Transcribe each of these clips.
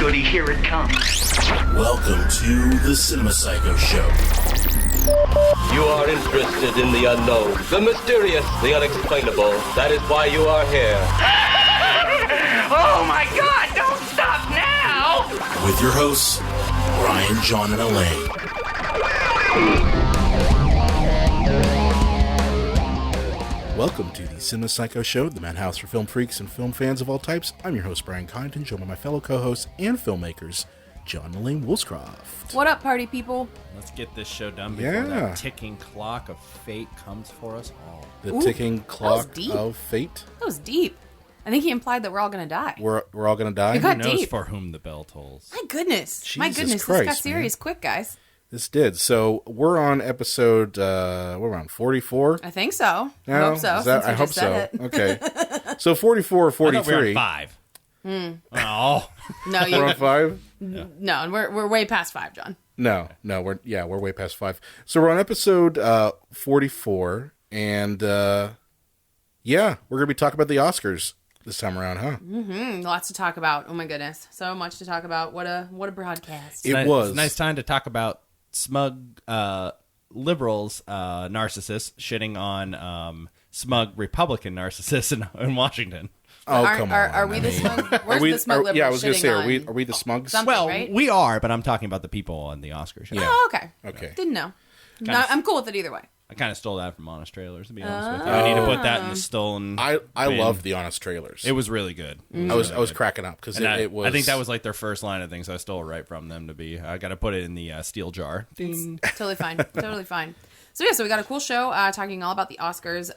goody, here it comes. Welcome to the Cinema Psycho Show. You are interested in the unknown, the mysterious, the unexplainable. That is why you are here. Oh my God, don't stop now! With your hosts, Brian, John, and Elaine. Welcome to the Cinema Psycho Show, the madhouse for film freaks and film fans of all types. I'm your host, Brian Condon, joined by my fellow co-hosts and filmmakers, John and Laine Woolscroft. What up, party people? Let's get this show done before that ticking clock of fate comes for us all. The ticking clock of fate. That was deep. I think he implied that we're all going to die. We're all going to die? It got Who knows deep. for whom the bell tolls? My goodness. Jesus This Christ, got serious man. quick, guys. This did. So we're on episode, we're on 44? I think so. No? I hope so. Is that, since I you hope just so. said it. Okay. So 44 or I thought we were 43. on 5. Oh. No, We're on 5? no, we're way past 5, John. No, we're way past 5. So we're on episode 44, and we're gonna be talking about the Oscars this time around, huh? Lots to talk about. Oh my goodness, so much to talk about. What a broadcast. It was It's a nice time to talk about smug liberals, narcissists shitting on smug Republican narcissists in Washington. Oh, come on! Are we the smug? Where's the smug liberals? Yeah, I was gonna say, shitting are on we the smugs? something, Well, right? we are, but I'm talking about the people on the Oscars show. Yeah. Oh, okay. Okay. Didn't know. No, I'm cool with it either way. I kind of stole that from Honest Trailers, to be honest with you. I need to put that in the stolen. I bin. love the Honest Trailers. It was really good. I was cracking up because And it was. I think that was like their first line of things. I stole it right from them to be. I got to put it in the steel jar. Ding. Totally fine. Totally fine. So we got a cool show talking all about the Oscars.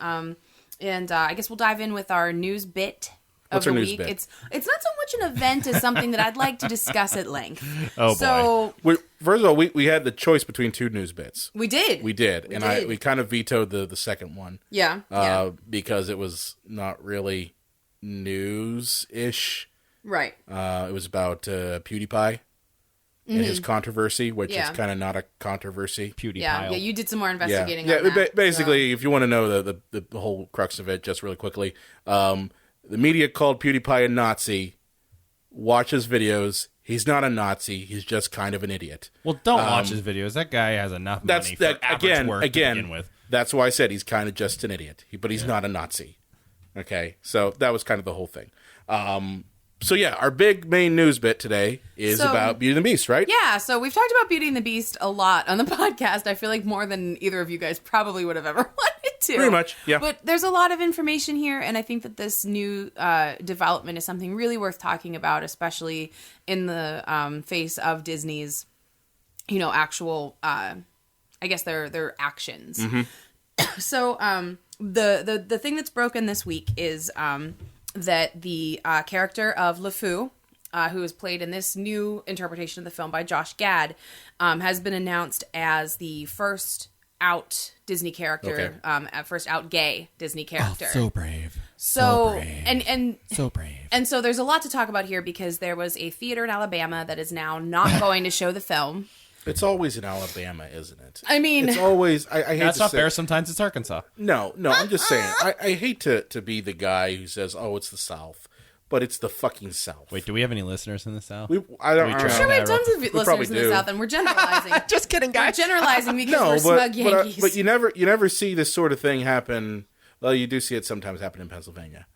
And I guess we'll dive in with our news bit of What's our the news week. bit? It's not so much an event as something that I'd like to discuss at length. Oh, so First of all, we had the choice between two news bits. we did. We did, we kind of vetoed the second one. Yeah. Because it was not really news-ish. Right. It was about PewDiePie and his controversy, which Yeah. is kind of not a controversy. PewDiePie. Yeah. You did some more investigating. Yeah. on that, Basically, if you want to know the whole crux of it, just really quickly, the media called PewDiePie a Nazi. Watch his videos. He's not a Nazi. He's just kind of an idiot. Well, don't watch his videos. That guy has enough money for average work to begin with. That's why I said he's kind of just an idiot. But he's not a Nazi. Okay, so that was kind of the whole thing. So yeah, our big main news bit today is about Beauty and the Beast, right? Yeah, so we've talked about Beauty and the Beast a lot on the podcast. I feel like more than either of you guys probably would have ever wanted to. Pretty much, yeah. But there's a lot of information here, and I think that this new development is something really worth talking about, especially in the face of Disney's, actual, I guess their actions. So the thing that's broken this week is that the character of LeFou, who is played in this new interpretation of the film by Josh Gad, has been announced as the first out Disney character, first out gay Disney character. Oh, so brave. So brave. And So brave. and so there's a lot to talk about here because there was a theater in Alabama that is now not going to show the film. It's always in Alabama, isn't it? I mean, it's always. I hate That's to not say, fair. Sometimes it's Arkansas. No, I'm just saying. I hate to be the guy who says, "Oh, it's the South," but it's the fucking South. Wait, do we have any listeners in the South? I don't. I'm I'm sure we have tons of listeners in the do. South, and we're generalizing. Just kidding, We're generalizing because No, we're smug Yankees. but you never see this sort of thing happen. Well, you do see it sometimes happen in Pennsylvania,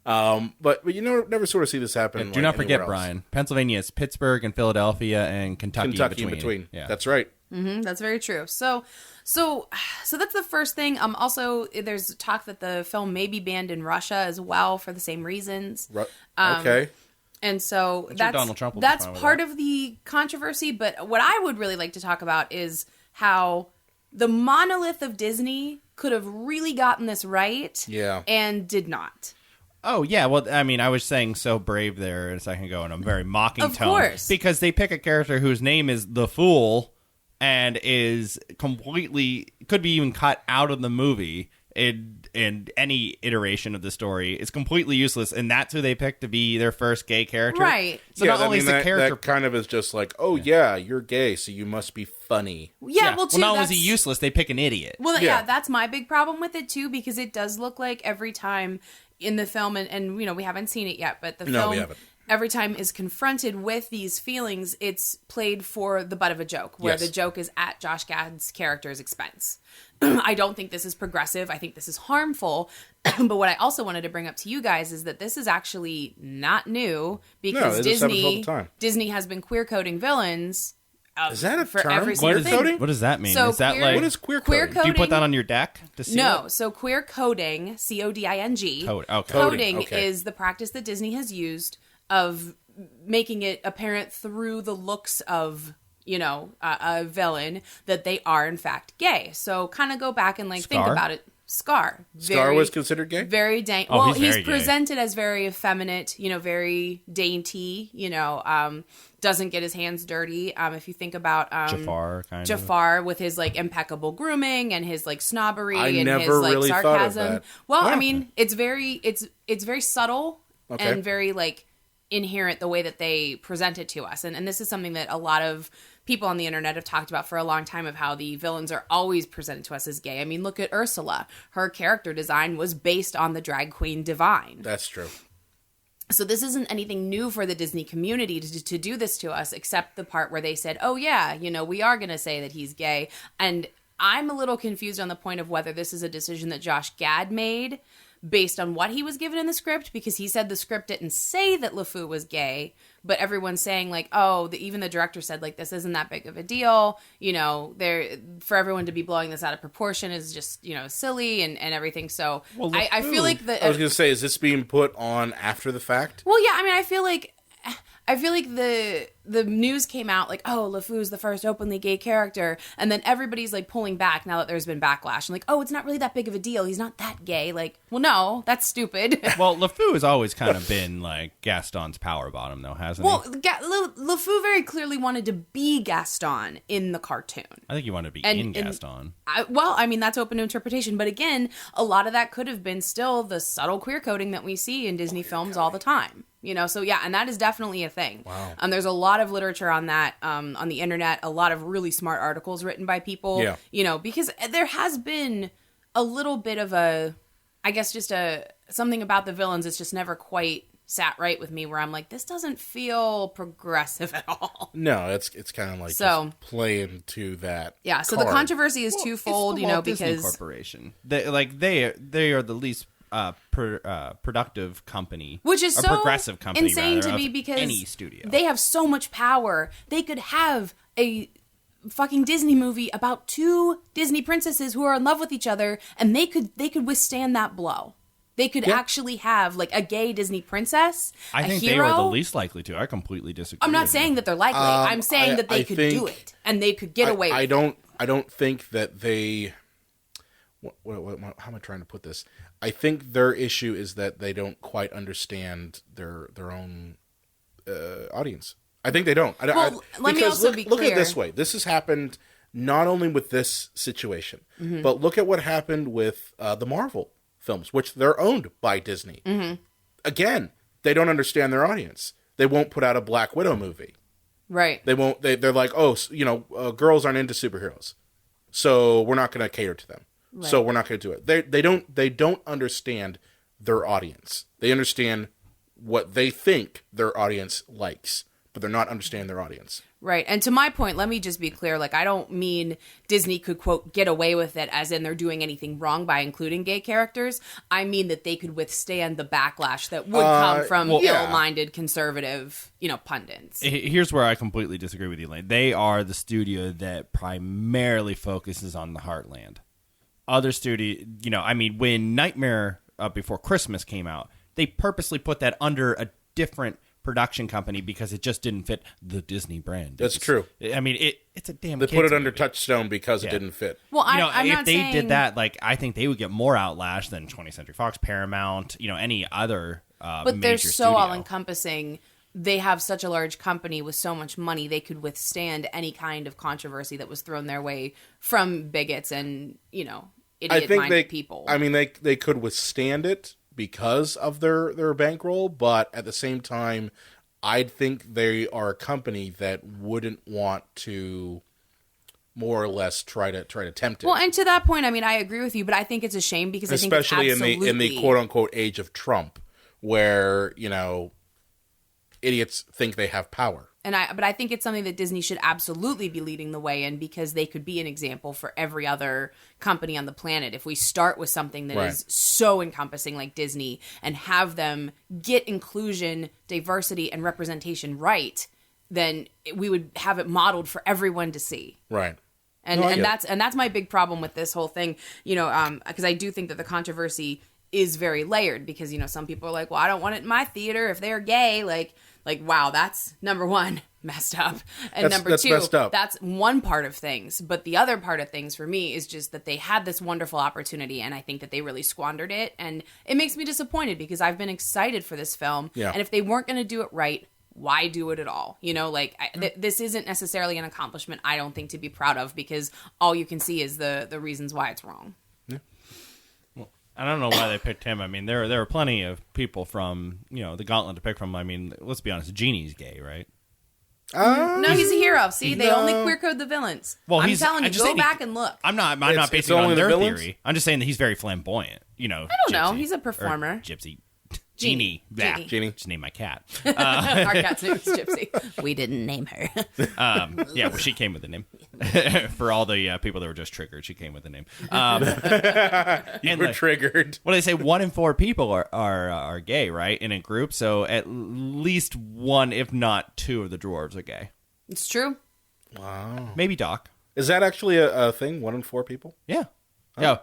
but you never sort of see this happen. Do not forget, Brian. Pennsylvania is Pittsburgh and Philadelphia and Kentucky in between. Yeah, That's right. That's very true. So that's the first thing. Also, there's talk that the film may be banned in Russia as well for the same reasons. Okay. And so sure that's Donald Trump will be that's fine with part that. of the controversy. But what I would really like to talk about is how the monolith of Disney could have really gotten this right, and did not. Oh, yeah. Well, I mean, I was saying so brave there a second ago in a very mocking Of tone. course. Because they pick a character whose name is the Fool and is completely, could be even cut out of the movie in any iteration of the story. It's completely useless. And that's who they picked to be their first gay character. Right. So not only is the that character... kind of is just like, oh, yeah, you're gay, so you must be funny. Yeah, well, too, not only is he useless, they pick an idiot. Well, Yeah. yeah, that's my big problem with it, too, because it does look like every time in the film, and we haven't seen it yet, but the No, film we haven't. every time is confronted with these feelings, it's played for the butt of a joke, where the joke is at Josh Gad's character's expense. I don't think this is progressive. I think this is harmful. But what I also wanted to bring up to you guys is that this is actually not new, because Disney has been queer coding villains. Is that a for term? Every single thing. What does that mean? So is that queer, like what is queer coding? Do you put that on your deck to see? No. So queer coding, coding. Coding is the practice that Disney has used of making it apparent through the looks of, you know, a villain that they are in fact gay. So kind of go back and think about it. Scar was considered gay? Very well, he's presented as very effeminate, you know, very dainty, you know, doesn't get his hands dirty. If you think about Jafar with his like impeccable grooming and his like snobbery and his like really sarcasm. Well, I mean, it's very subtle and very like inherent the way that they present it to us. And this is something that a lot of people on the internet have talked about for a long time, of how the villains are always presented to us as gay. I mean, look at Ursula. Her character design was based on the drag queen Divine. That's true. So this isn't anything new for the Disney community to do this to us, except the part where they said, oh yeah, you know, we are going to say that he's gay. And I'm a little confused on the point of whether this is a decision that Josh Gad made based on what he was given in the script, because he said the script didn't say that LeFou was gay, but everyone's saying like, oh, even the director said like, this isn't that big of a deal, you know, for everyone to be blowing this out of proportion is just, you know, silly and everything. So I feel like I was gonna say, is this being put on after the fact? Well, yeah, I mean, I feel like the news came out like, oh, LeFou's the first openly gay character, and then everybody's like pulling back now that there's been backlash and like, oh, it's not really that big of a deal, he's not that gay. Like, well, no, that's stupid. Well, LeFou has always kind of been like Gaston's power bottom, though, hasn't he? Well, LeFou very clearly wanted to be Gaston in the cartoon. I think he wanted to be in Gaston. I mean, that's open to interpretation, but again, a lot of that could have been still the subtle queer coding that we see in Disney films all the time. You know, so yeah, and that is definitely a thing. Wow. There's a lot of literature on that on the internet, a lot of really smart articles written by people. Yeah. You know, because there has been a little bit of something about the villains that's just never quite sat right with me, where I'm like, this doesn't feel progressive at all. No, it's kind of like just playing to that. Yeah, so the controversy is twofold, you know, Disney because Corporation, they are the least productive company, which is so progressive company, insane rather, to me, because any studio. They have so much power. They could have a fucking Disney movie about two Disney princesses who are in love with each other, and they could withstand that blow. They could actually have like a gay Disney princess. I think hero. They were the least likely to. I completely disagree. I'm not saying that they're likely. I'm saying that they could do it and they could get away with it. I don't think that they. How am I trying to put this? I think their issue is that they don't quite understand their own audience. I think they don't. Let me also be clear. Look at it this way. This has happened not only with this situation, but look at what happened with the Marvel films, which they're owned by Disney. Again, they don't understand their audience. They won't put out a Black Widow movie. Right. They won't. They're like, oh, you know, girls aren't into superheroes, so we're not going to cater to them. Right. So we're not going to do it. They don't understand their audience. They understand what they think their audience likes, but they're not understanding their audience. Right. And to my point, let me just be clear. Like, I don't mean Disney could, quote, get away with it as in they're doing anything wrong by including gay characters. I mean that they could withstand the backlash that would come from ill-minded conservative, you know, pundits. Here's where I completely disagree with you, Laine. They are the studio that primarily focuses on the heartland. Other studio, you know, I mean, when Nightmare Before Christmas came out, they purposely put that under a different production company because it just didn't fit the Disney brand. That's true. I mean, it's a damn. They put it under Touchstone because it didn't fit. Well, I'm not saying... if they did that, like, I think they would get more outlash than 20th Century Fox, Paramount, you know, any other. But they're so all encompassing. They have such a large company with so much money, they could withstand any kind of controversy that was thrown their way from bigots and, you know, idiot-minded people. I mean, they could withstand it because of their bankroll, but at the same time, I'd think they are a company that wouldn't want to more or less try to tempt it. Well, and to that point, I mean, I agree with you, but I think it's a shame because especially I think it's absolutely... in the quote unquote age of Trump, where, you know, idiots think they have power. But I think it's something that Disney should absolutely be leading the way in, because they could be an example for every other company on the planet. If we start with something that is so encompassing like Disney and have them get inclusion, diversity, and representation right, then we would have it modeled for everyone to see. Right. And that's my big problem with this whole thing, because I do think that the controversy is very layered, because, some people are like, well, I don't want it in my theater if they're gay. Like, wow, that's number one, messed up. And number two, messed up. That's one part of things. But the other part of things for me is just that they had this wonderful opportunity, and I think that they really squandered it. And it makes me disappointed, because I've been excited for this film. Yeah. And if they weren't going to do it right, why do it at all? This isn't necessarily an accomplishment I don't think to be proud of, because all you can see is the reasons why it's wrong. I don't know why they picked him. I mean, there are plenty of people from, the Gauntlet to pick from. I mean, let's be honest, Genie's gay, right? No, he's a hero. See, they only queer code the villains. Well, I'm telling you, go back and look. I'm not basing it on their theory. I'm just saying that he's very flamboyant. I don't know. He's a performer. Gypsy. Genie. Genie. Just name my cat. Our cat's name is Gypsy. We didn't name her. Yeah, well, she came with a name. For all the people that were just triggered, she came with a name. You were triggered. Well, they say 1 in 4 people are gay, right, in a group. So at least 1, if not 2, of the dwarves are gay. It's true. Wow. Maybe Doc. Is that actually a thing? 1 in 4 people? Yeah. Oh. No.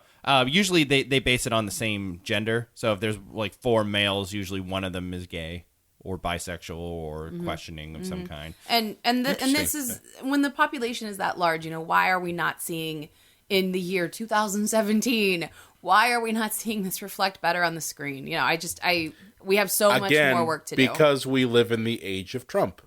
Usually they base it on the same gender. So if there's like 4 males, usually one of them is gay or bisexual or questioning of some kind. And this is when the population is that large. Why are we not seeing in the year 2017? Why are we not seeing this reflect better on the screen? We have so much more work to do because we live in the age of Trump.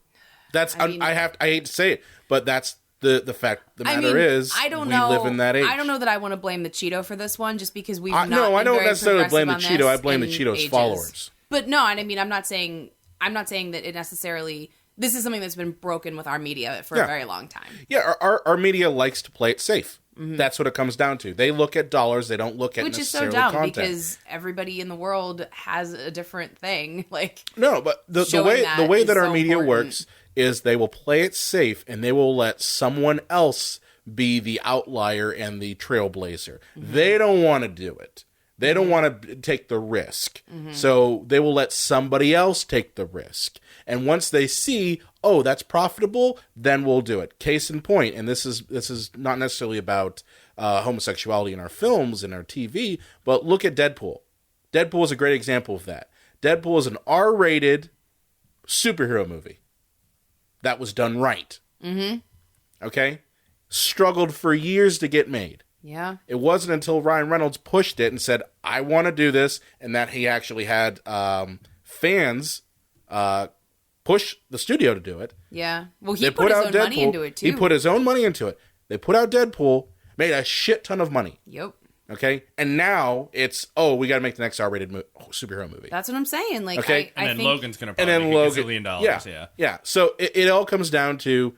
That's I hate to say it, but that's. The fact the matter is, I don't we know. Live in that age. I don't know that I want to blame the Cheeto for this one, just because we've not. No, I don't very necessarily blame the progressive Cheeto. on I blame the this Cheeto's in followers. ages. But no, I mean, I'm not saying that it necessarily. This is something that's been broken with our media for a very long time. Yeah, our media likes to play it safe. That's what it comes down to. They look at dollars. They don't look at which is so necessarily dumb content. because everybody in the world has a different thing. No, but the way that our media works is they will play it safe and they will let someone else be the outlier and the trailblazer. They don't want to do it. They don't want to take the risk. So they will let somebody else take the risk. And once they see, oh, that's profitable, then we'll do it. Case in point, and this is not necessarily about homosexuality in our films and our TV, but look at Deadpool. Deadpool is a great example of that. Deadpool is an R-rated superhero movie that was done right. Okay? Struggled for years to get made. Yeah. It wasn't until Ryan Reynolds pushed it and said, I want to do this, and that he actually had fans push the studio to do it. Yeah. Well, he put his own money into it, too. He put his own money into it. They put out Deadpool, made a shit ton of money. Yep. Okay? And now it's, we got to make the next R-rated superhero movie. That's what I'm saying. Okay? And then Logan's going to and probably then make $1 zillion. Yeah. So it all comes down to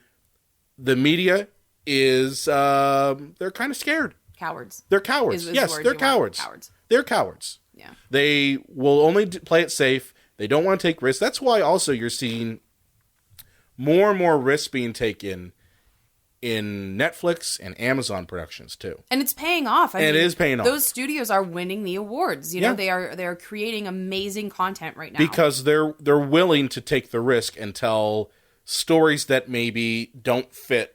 the media is, they're kind of scared. Cowards. They're cowards. Yes, they're cowards. They're cowards. Yeah. They will only play it safe. They don't want to take risks. That's why also you're seeing more and more risks being taken in Netflix and Amazon productions too. And it's paying off. It is paying off. Those studios are winning the awards. You know, they are creating amazing content right now. Because they're willing to take the risk and tell stories that maybe don't fit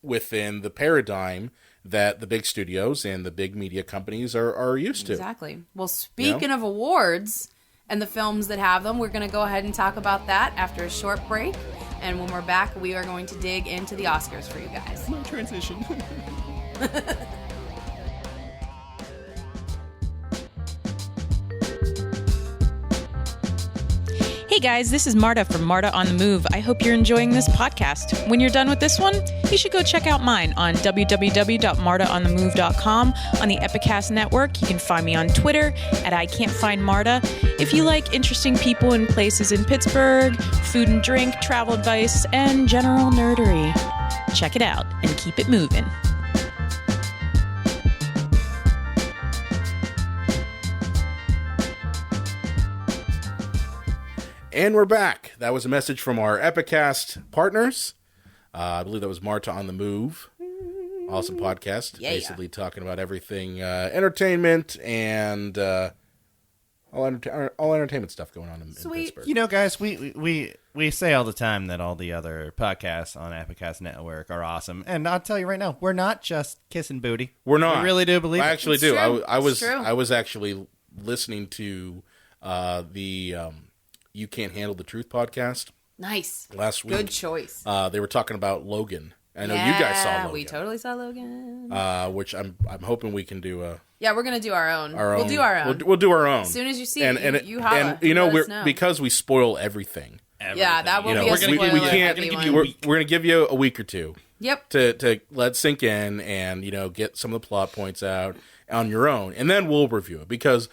within the paradigm that the big studios and the big media companies are used to. Exactly. Well, speaking of awards and the films that have them, we're going to go ahead and talk about that after a short break. And when we're back, we are going to dig into the Oscars for you guys. My transition. Hey guys, this is Marta from Marta on the Move. I hope you're enjoying this podcast. When you're done with this one, you should go check out mine on www.martaonthemove.com. On the Epicast Network, you can find me on Twitter at ICan'tFindMarta. If you like interesting people and places in Pittsburgh, food and drink, travel advice, and general nerdery, check it out and keep it moving. And we're back. That was a message from our Epicast partners. I believe that was Marta on the Move. Awesome podcast. Yeah. Basically talking about everything entertainment and all entertainment stuff going on in Pittsburgh. You know, guys, we say all the time that all the other podcasts on Epicast Network are awesome. And I'll tell you right now, we're not just kissing booty. We're not. We really do believe I it. actually It's do. true. I was It's true. I was actually listening to the You Can't Handle the Truth podcast Nice. last week. Good choice. They were talking about Logan. I know you guys saw Logan. We totally saw Logan. Which I'm hoping we can do Yeah, we're gonna do our own. our We'll own. do our own. We'll do our own. As soon as you see and, it, and you holla. and you know Let we're us know. because we spoil everything. Yeah, that will You know, be a we spoiler can't. heavy give you one. We're gonna give you a week or two. Yep. To let it sink in and, you know, get some of the plot points out on your own. And then we'll review it because,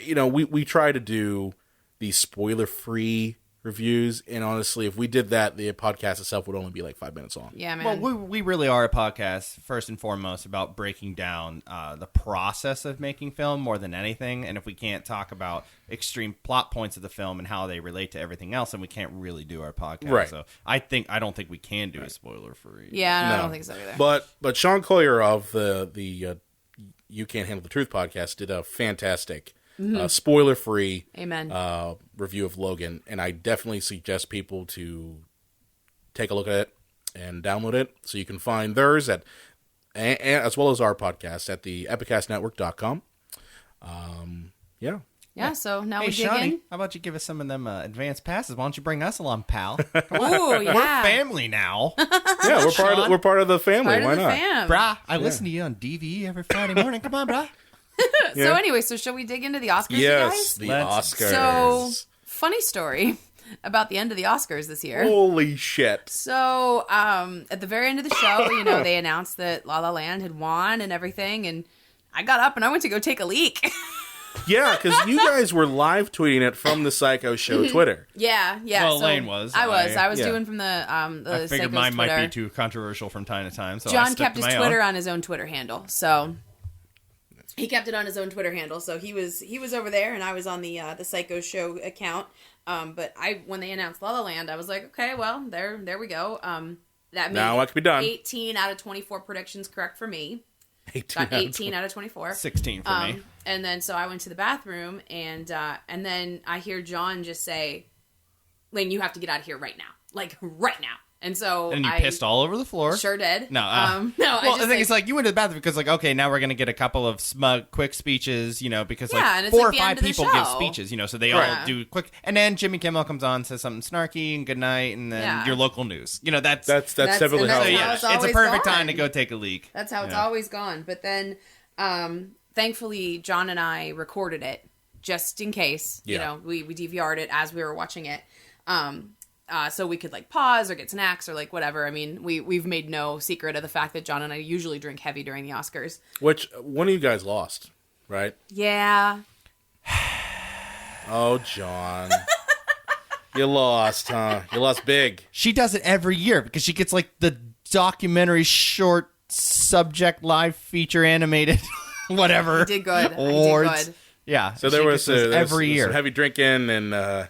you know, we try to do these spoiler-free reviews. And honestly, if we did that, the podcast itself would only be like 5 minutes long. Yeah, man. Well, we really are a podcast, first and foremost, about breaking down the process of making film more than anything. And if we can't talk about extreme plot points of the film and how they relate to everything else, then we can't really do our podcast. Right. So I don't think we can do a spoiler-free. yeah, no, I No. don't think so either. But Sean Collier of the You Can't Handle the Truth podcast did a fantastic spoiler-free Amen. review of Logan, and I definitely suggest people to take a look at it and download it. So you can find theirs at, and as well as our podcast at the epicastnetwork.com. Yeah. yeah, so now Hey, we dig Shawnee, in. how about you give us some of them advanced passes? Why don't you bring us along, pal? Ooh, yeah. Family now. Yeah, we're part of the family. Part Why of the not? fam. Brah, I listen to you on DVE every Friday morning. Come on, brah. So anyway, so shall we dig into the Oscars, you Yes, guys? the Let's- Oscars. So, funny story about the end of the Oscars this year. Holy shit. So, at the very end of the show, you know, they announced that La La Land had won and everything, and I got up and I went to go take a leak. Yeah, because you guys were live tweeting it from the Psycho Show Twitter. yeah. Well, so Laine was. I was Yeah. doing from the I figured Psychos mine might Twitter. be too controversial from time to time. So I John stuck kept to his my Twitter own. on his own Twitter handle, so he kept it on his own Twitter handle. So he was over there, and I was on the Psycho Show account. But when they announced La La Land, I was like, okay, well, there we go. That made Now it can be done. 18 out of 24 predictions correct for me. 18 Got 18 out of 24. 16 for me. And then so I went to the bathroom, and then I hear John just say, "Laine, you have to get out of here right now, like right now." And so And you I pissed all over the floor. Sure did. No, no. Well, I just the thing is, like, you went to the bathroom because, like, okay, now we're going to get a couple of smug, quick speeches, you know, because, Yeah, and like, it's 4 like or the 5 end of the people give show. speeches, you know, so they Right. all do quick. And then Jimmy Kimmel comes on, says something snarky, and good night, and then Yeah. your local news. You know, that's typically and how that's it so, how yeah, it's it's a always perfect gone. time to go take a leak. That's how it's Yeah. always gone. But then, thankfully, John and I recorded it just in case. You Yeah. know, we DVR'd it as we were watching it. So we could like pause or get snacks or like whatever. I mean, we've made no secret of the fact that John and I usually drink heavy during the Oscars. Which one of you guys lost, right? Yeah. Oh, John. You lost, huh? You lost big. She does it every year because she gets, like, the documentary short subject live feature animated whatever. I did good. awards. I did good. So Yeah. she there gets was this every some year. heavy drinking and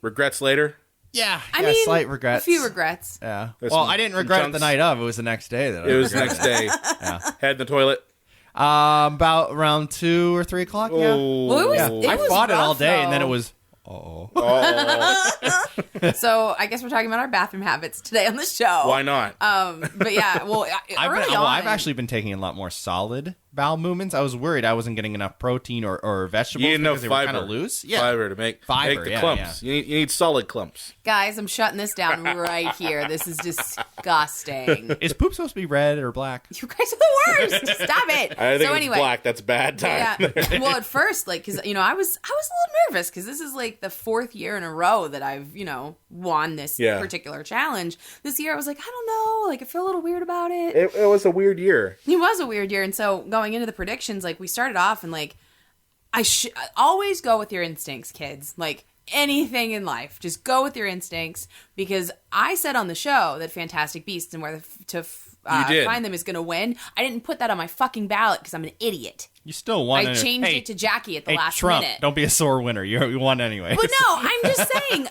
regrets later. Yeah, I yeah, mean, slight regrets. A few regrets. Yeah. There's Well, some- I didn't some regret it the chunks. night of. It was the next day that I It was the regretted next day. Head in the toilet. About around 2 or 3 o'clock. Yeah. Oh. Well, it was- I it was fought it all rough, day, and then though. it was. So I guess we're talking about our bathroom habits today on the show. Why not? But yeah, well, early on, I've actually been taking a lot more solid bowel movements. I was worried I wasn't getting enough protein or vegetables You need enough because they were fiber. kind of loose. Yeah, Fiber to make Fiber, the yeah, clumps. You need solid clumps. guys, I'm shutting this down right here. This is disgusting. Is poop supposed to be red or black? You guys are the worst. Stop it. I think So it's anyway, black. That's bad time. yeah. Well, at first, like, because you know, I was a little nervous because this is like the 4th year in a row that I've won this Yeah. particular challenge. This year, I was like, I don't know, like I feel a little weird about it. It was a weird year. It was a weird year, and so going into the predictions, like we started off and like I always go with your instincts, kids. Like anything in life, just go with your instincts because I said on the show that Fantastic Beasts and Where to You did. Find Them is going to win. I didn't put that on my fucking ballot because I'm an idiot. You still won. I changed it to Jackie at the last Trump, minute. don't be a sore winner. You won anyway. But no, I'm just saying,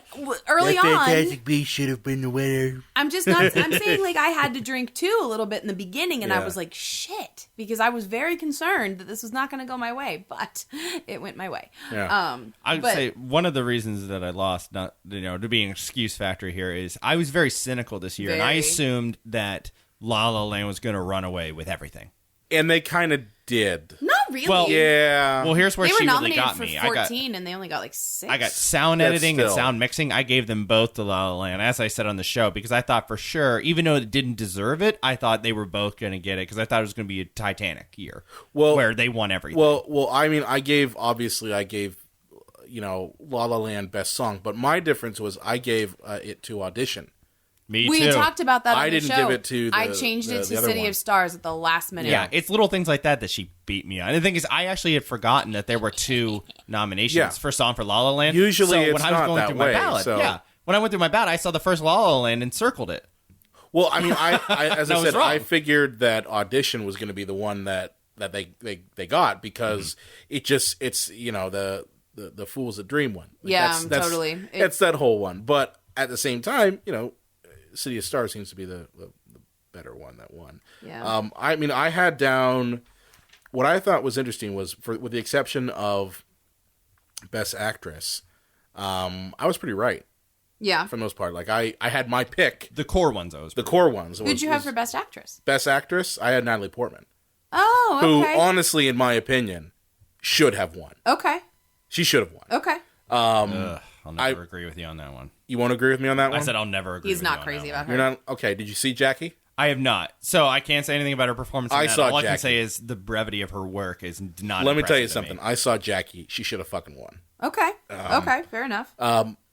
early on, Beast should have been the winner. I'm saying, like, I had to drink too a little bit in the beginning, and I was like, shit, because I was very concerned that this was not going to go my way, but it went my way. Yeah. I'd say one of the reasons that I lost, not to be an excuse factor here, is I was very cynical this year, and I assumed that La La Land was going to run away with everything. And they kind of did. Not really. Well, yeah. Well, here's where they were she really nominated got for me. 14, and they only got like 6. I got sound That's editing and still- sound mixing. I gave them both to La La Land, as I said on the show, because I thought for sure, even though it didn't deserve it, I thought they were both going to get it because I thought it was going to be a Titanic year, where they won everything. Well, I mean, I gave La La Land best song, but my difference was I gave it to Audition. Me we too. had talked about that on I the didn't show. give it to I changed it to the other City one. of Stars at the last minute. Yeah, it's little things like that she beat me on. And the thing is, I actually had forgotten that there were 2 nominations for song for La La Land. Usually so it's when I was not going that through way, my ballot, so- when I went through my ballot, I saw the first La La Land and circled it. Well, I mean, I as I was said, wrong. I figured that Audition was going to be the one that they got because it's the Fool's a Dream one. Like, Yeah, totally. It's that whole one, but at the same time, City of Stars seems to be the better one that won. Yeah. I mean, I had down what I thought was interesting was with the exception of Best Actress, I was pretty right Yeah. for the most part. Like I had my pick, The core ones, I was the core ones. Who'd you have for Best Actress? Best Actress? I had Natalie Portman, Oh, who okay. honestly, in my opinion, should have won. Okay. She should have won. Okay. I'll never agree with you on that one. You won't agree with me on that one? I said I'll never agree He's with not you on crazy that about one. her. You're not okay. Did you see Jackie? I have not. So I can't say anything about her performance. In I that. saw All I can Jackie. say is the brevity of her work is not Let me tell you impressive to something. me. I saw Jackie. She should have fucking won. Okay. Okay. Fair enough.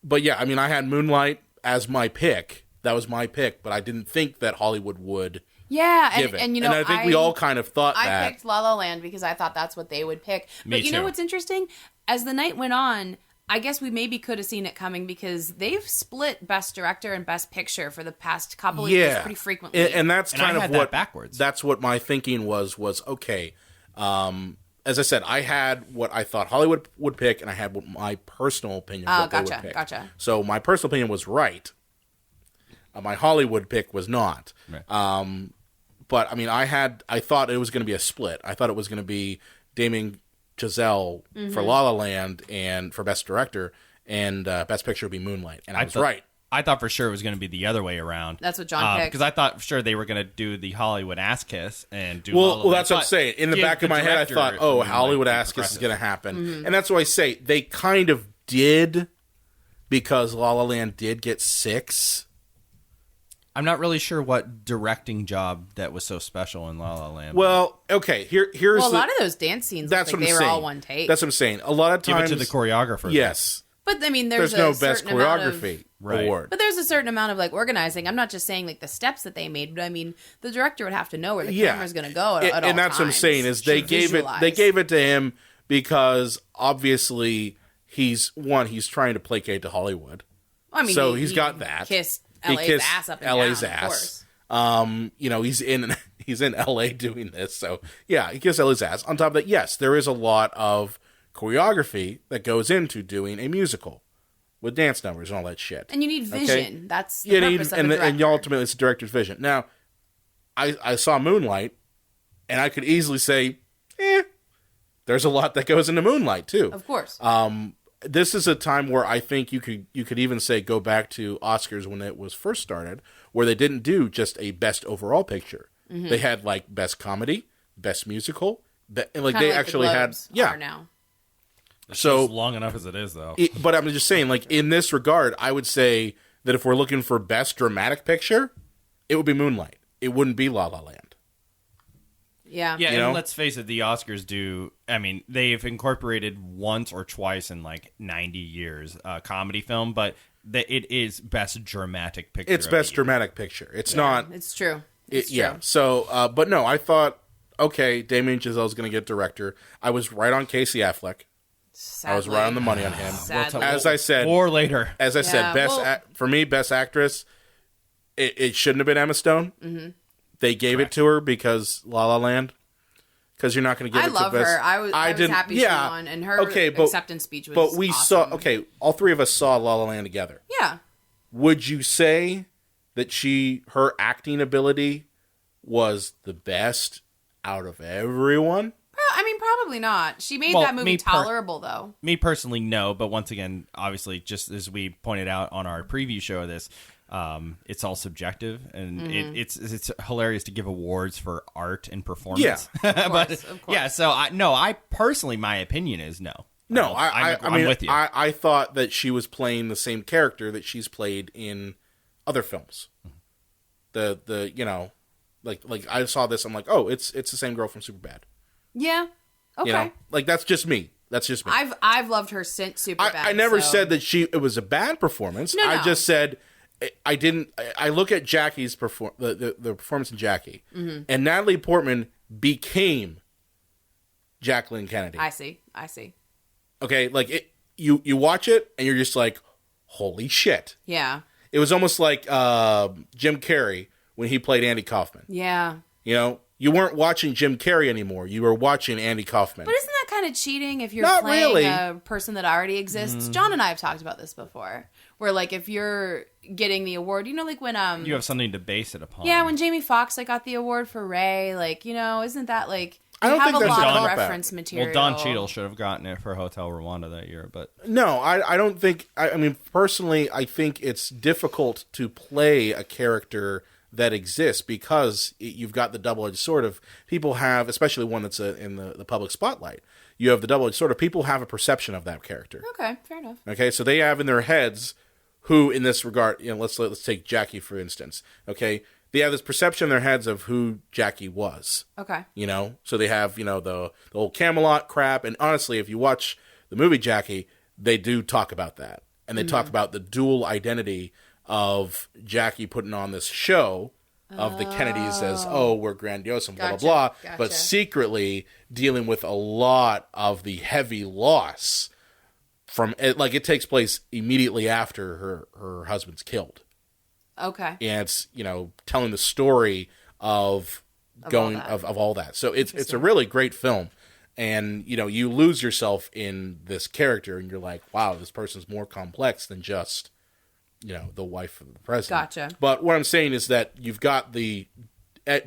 But yeah, I mean, I had Moonlight as my pick. That was my pick, but I didn't think that Hollywood would yeah. give it. And I think we all kind of thought I that. picked La La Land because I thought that's what they would pick. Me But you know too. what's interesting? As the night went on, I guess we maybe could have seen it coming because they've split Best Director and Best Picture for the past couple of years pretty frequently. And that's And kind I of had what that backwards. That's what my thinking was okay. As I said, I had what I thought Hollywood would pick, and I had what my personal opinion what they would pick. Gotcha. So my personal opinion was right. My Hollywood pick was not. Right. But I mean, I thought it was going to be a split. I thought it was going to be Damien Chazelle for La La Land and for Best Director, and Best Picture would be Moonlight, and I was right. I thought for sure it was going to be the other way around. That's what John picked. Because I thought for sure they were going to do the Hollywood ass kiss and do. Well, that's what I'm saying. In the give back of the my head, I director thought, oh, something Hollywood like ass kiss is impressive. going to happen, and that's why I say they kind of did because La La Land did get 6. I'm not really sure what directing job that was so special in La La Land. Well, okay, here's well, a the, lot of those dance scenes, that's looked what like I'm they were saying. all one take. That's what I'm saying. A lot of give times, it to the choreographer. yes, but I mean, there's no a best certain amount of- choreography Right. award. But there's a certain amount of like organizing. I'm not just saying like the steps that they made, but I mean the director would have to know where the camera's going to go at all and that's what I'm times. saying is they Should gave visualize. it to him because obviously he's trying to placate to Hollywood. I mean, so he he's got that. Kissed He LA's kissed ass up and LA's down, ass. of course. He's in LA doing this, so yeah, he kissed LA's ass. On top of that, yes, there is a lot of choreography that goes into doing a musical with dance numbers and all that shit. And you need vision. Okay? That's the purpose of a director. and ultimately it's the director's vision. Now, I saw Moonlight, and I could easily say, there's a lot that goes into Moonlight too. Of course. This is a time where I think you could even say go back to Oscars when it was first started, where they didn't do just a best overall picture. Mm-hmm. They had like best comedy, best musical, and like Kinda they like actually the had Globes are now. So It's long enough as it is, though. but I'm just saying, like in this regard, I would say that if we're looking for best dramatic picture, it would be Moonlight. It wouldn't be La La Land. Yeah. Yeah, You and know? let's face it, the Oscars do. I mean, they've incorporated once or twice in like 90 years comedy film, but it is best dramatic picture. It's of best the year. dramatic picture. It's not. It's true. It's true. Yeah. So, but no, I thought, okay, Damien Chazelle's going to get director. I was right on Casey Affleck. Sadly. I was right on the money on him. Sadly. As I said, Or later. as I said, well- for me, best actress. It shouldn't have been Emma Stone. Mm-hmm. They gave it to her because La La Land. because you're not going to give I it love to best. her. I was happy she won, and her acceptance speech was But we awesome. saw, all three of us saw La La Land together. Yeah. Would you say that her acting ability was the best out of everyone? I mean, probably not. She made Well, that movie me tolerable, though. Me personally, no. But once again, obviously, just as we pointed out on our preview show of this, it's all subjective, and it's hilarious to give awards for art and performance. Yeah, but of course. yeah. So I personally, my opinion is no. No, I'm mean, with you. I thought that she was playing the same character that she's played in other films. The like I saw this, I'm like, oh, it's the same girl from Superbad. Yeah. Okay. You know, like that's just me. That's just me. I've loved her since Superbad. I never said that it was a bad performance. No. I just said I didn't. I look at Jackie's the performance in Jackie, and Natalie Portman became Jacqueline Kennedy. I see. Okay, like you watch it and you're just like, holy shit. Yeah. It was almost like Jim Carrey when he played Andy Kaufman. Yeah. You know, you weren't watching Jim Carrey anymore. You were watching Andy Kaufman. But isn't that kind of cheating if you're Not playing really. a person that already exists? John and I have talked about this before. Where like if you're getting the award, like when you have something to base it upon. Yeah, when Jamie Foxx got the award for Ray, like, isn't that like I don't have think a that's lot a of cop-out. reference material. Well, Don Cheadle should have gotten it for Hotel Rwanda that year, but No, I don't think. I mean, personally, I think it's difficult to play a character that exists because you've got the double-edged sword of people have, especially one that's in the public spotlight. You have the double-edged sword of people have a perception of that character. Okay, fair enough. Okay, so they have in their heads who, in this regard, let's take Jackie for instance. Okay, they have this perception in their heads of who Jackie was. Okay. So they have the whole Camelot crap, and honestly, if you watch the movie Jackie, they do talk about that, and they talk about the dual identity of Jackie putting on this show of the Kennedys as, we're grandiose and blah, Gotcha, blah, blah, gotcha. but secretly dealing with a lot of the heavy loss from it. Like, it takes place immediately after her husband's killed. Okay. And it's, telling the story of going, all that. of all that. So it's a really great film. And, you lose yourself in this character and you're like, wow, this person's more complex than just, the wife of the president. Gotcha. But what I'm saying is that you've got the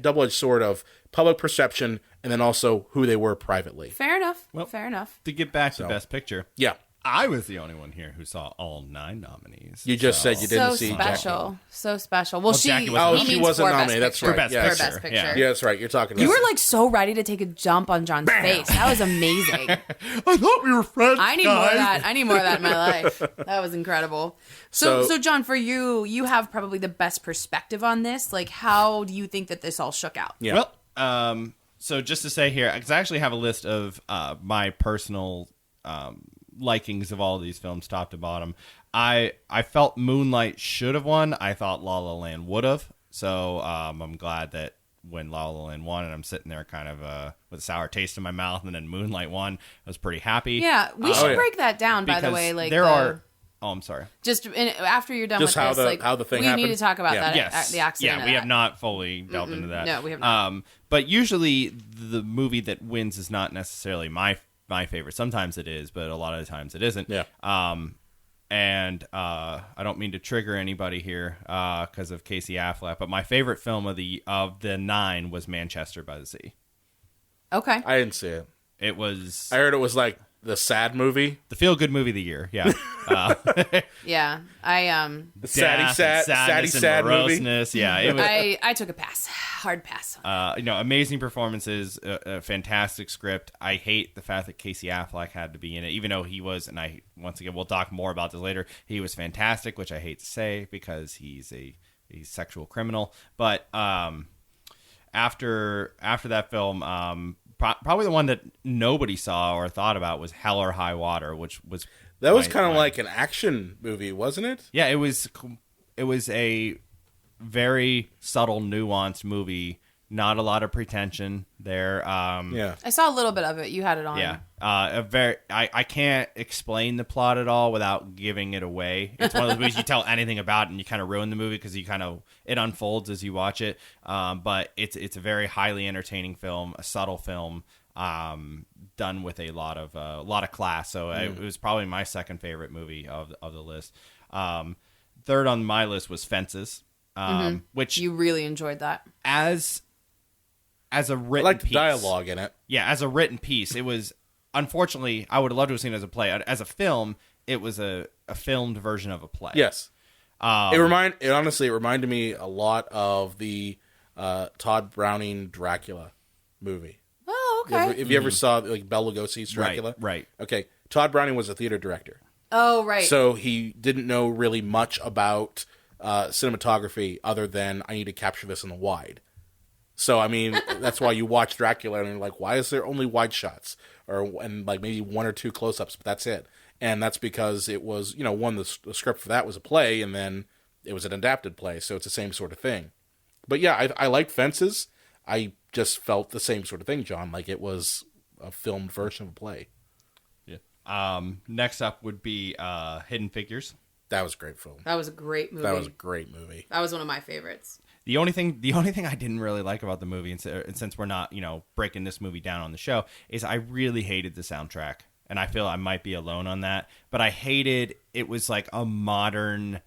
double-edged sword of public perception and then also who they were privately. Fair enough. Well, fair enough. to get back to Best Picture, Yeah. I was the only one here who saw all 9 nominees. You just said you didn't see special. Jackie. So special. Well, Jackie he wasn't- means she wasn't for Best nominated. That's Picture. right. Best Yeah. For Best Picture, Picture. Yeah, that's right. You're talking about You were like so ready to take a jump on John's face. That was amazing. I thought we were friends. I need more of that. I need more of that in my life. That was incredible. So John, for you have probably the best perspective on this. Like, how do you think that this all shook out? Yeah. Well, so just to say here, because I actually have a list of my personal likings of all of these films, top to bottom. I felt Moonlight should have won. I thought La La Land would have. So I'm glad that when La La Land won, and I'm sitting there kind of with a sour taste in my mouth, and then Moonlight won, I was pretty happy. Yeah, we should yeah. break that down. By the Because way, like there are. Oh, I'm sorry. just after you're done Just with how this, how the thing we happened? need to talk about Yeah. that. Yes. The accident. Yeah, of we that. have not fully delved into that. No, we have not. But usually the movie that wins is not necessarily my favorite. Sometimes it is, but a lot of the times it isn't. Yeah. And I don't mean to trigger anybody here because of Casey Affleck, but my favorite film of the 9 was Manchester by the Sea. Okay. I didn't see it. It was I heard it was like the sad movie. the feel-good movie of the year. Yeah. Yeah. I The saddy sad movie. moroseness. Yeah. It was, I took a pass. Hard pass. amazing performances, a fantastic script. I hate the fact that Casey Affleck had to be in it, even though he was, and once again, we'll talk more about this later. He was fantastic, which I hate to say because he's a sexual criminal. But after that film, probably the one that nobody saw or thought about was Hell or High Water, which was That was kind of like an action movie, wasn't it? yeah, it was a very subtle, nuanced movie Not a lot of pretension there. Yeah. I saw a little bit of it. You had it on. Yeah. I can't explain the plot at all without giving it away. It's one of those movies you tell anything about and you kind of ruin the movie because it unfolds as you watch it. But it's a very highly entertaining film, a subtle film, done with a lot of class. So it was probably my second favorite movie of the list. Third on my list was Fences, which You really enjoyed that. as a written I like the piece. dialogue in it. Yeah, as a written piece, it was, unfortunately, I would have loved to have seen it as a play. As a film, it was a filmed version of a play. Yes. It reminded me a lot of the Todd Browning Dracula movie. Oh, okay. If you ever saw like Bela Lugosi's Dracula? Right. Okay. Todd Browning was a theater director. Oh, right. So he didn't know really much about cinematography other than I need to capture this in the wide. So, I mean, that's why you watch Dracula and you're like, why is there only wide shots? And like maybe one or two close-ups, but that's it. And that's because it was, the script for that was a play, and then it was an adapted play, so it's the same sort of thing. But yeah, I liked Fences. I just felt the same sort of thing, John, like it was a filmed version of a play. Yeah. Next up would be Hidden Figures. That was a great film. That was a great movie. That was a great movie. That was one of my favorites. The only thing I didn't really like about the movie, and since we're not, breaking this movie down on the show, is I really hated the soundtrack. And I feel I might be alone on that. But I hated, it was like a modern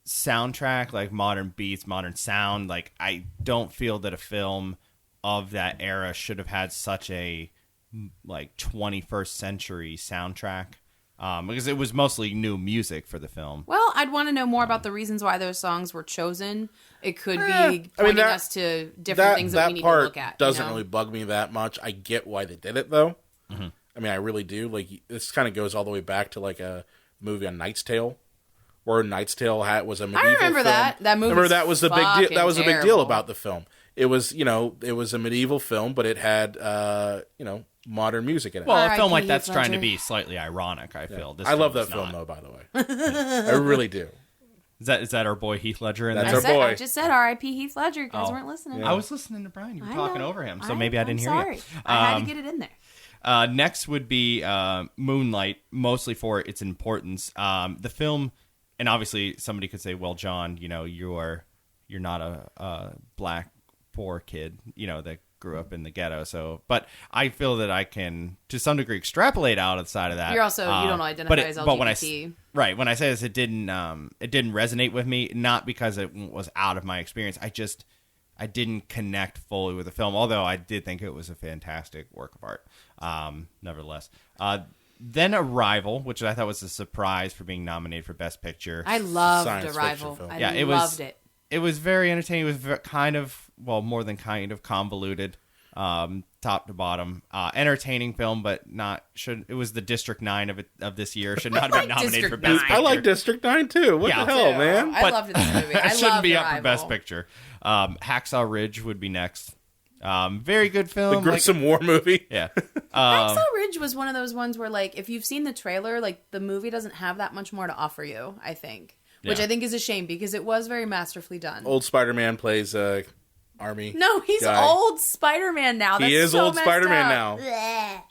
soundtrack, like modern beats, modern sound. Like, I don't feel that a film of that era should have had such a, 21st century soundtrack. Because it was mostly new music for the film. Well, I'd want to know more about the reasons why those songs were chosen. It could be pointing us to different things that we need to look at. That part doesn't really bug me that much. I get why they did it, though. Mm-hmm. I mean, I really do. Like, this kind of goes all the way back to, like, a movie on Knight's Tale, where Knight's Tale was a medieval film. I remember that. That movie. Remember, that was the big deal. That was a big deal terrible. about the film. It was, it was a medieval film, but it had, modern music in it. Well, a R.I.P. film like that's Heath trying to Ledger. be slightly ironic, I feel. This I love film that is film, not. though, by the way. I really do. Is that our boy Heath Ledger in That's there? our boy. I just said R.I.P. Heath Ledger. You guys weren't listening. I was listening to Brian. You were I talking know. over him, so maybe I didn't hear sorry. you. I had to get it in there. Next would be Moonlight, mostly for its importance. The film, and obviously somebody could say, well, John, you're not a black poor kid, that grew up in the ghetto. So, but I feel that I can, to some degree, extrapolate outside of that. You're also you don't identify as LGBT. But when I say this, it didn't resonate with me, not because it was out of my experience. I didn't connect fully with the film, although I did think it was a fantastic work of art. Nevertheless, then Arrival, which I thought was a surprise for being nominated for Best Picture. I loved Science Arrival. fiction film. I loved it. It was very entertaining. It was kind of, more than kind of convoluted, top to bottom. Entertaining film, but it was the District 9 of this year. Should not have been nominated for District Best 9. Picture. I like District 9, too. What the hell, man? I loved this movie. I It shouldn't loved be up Arrival. for Best Picture. Hacksaw Ridge would be next. Very good film. The gruesome war movie. Yeah. Hacksaw Ridge was one of those ones where, like, if you've seen the trailer, like, the movie doesn't have that much more to offer you, I think. Which Yeah. I think is a shame because it was very masterfully done. Old Spider-Man plays Army. No, he's guy. old Spider-Man now. That's He is so old messed Spider-Man up. now.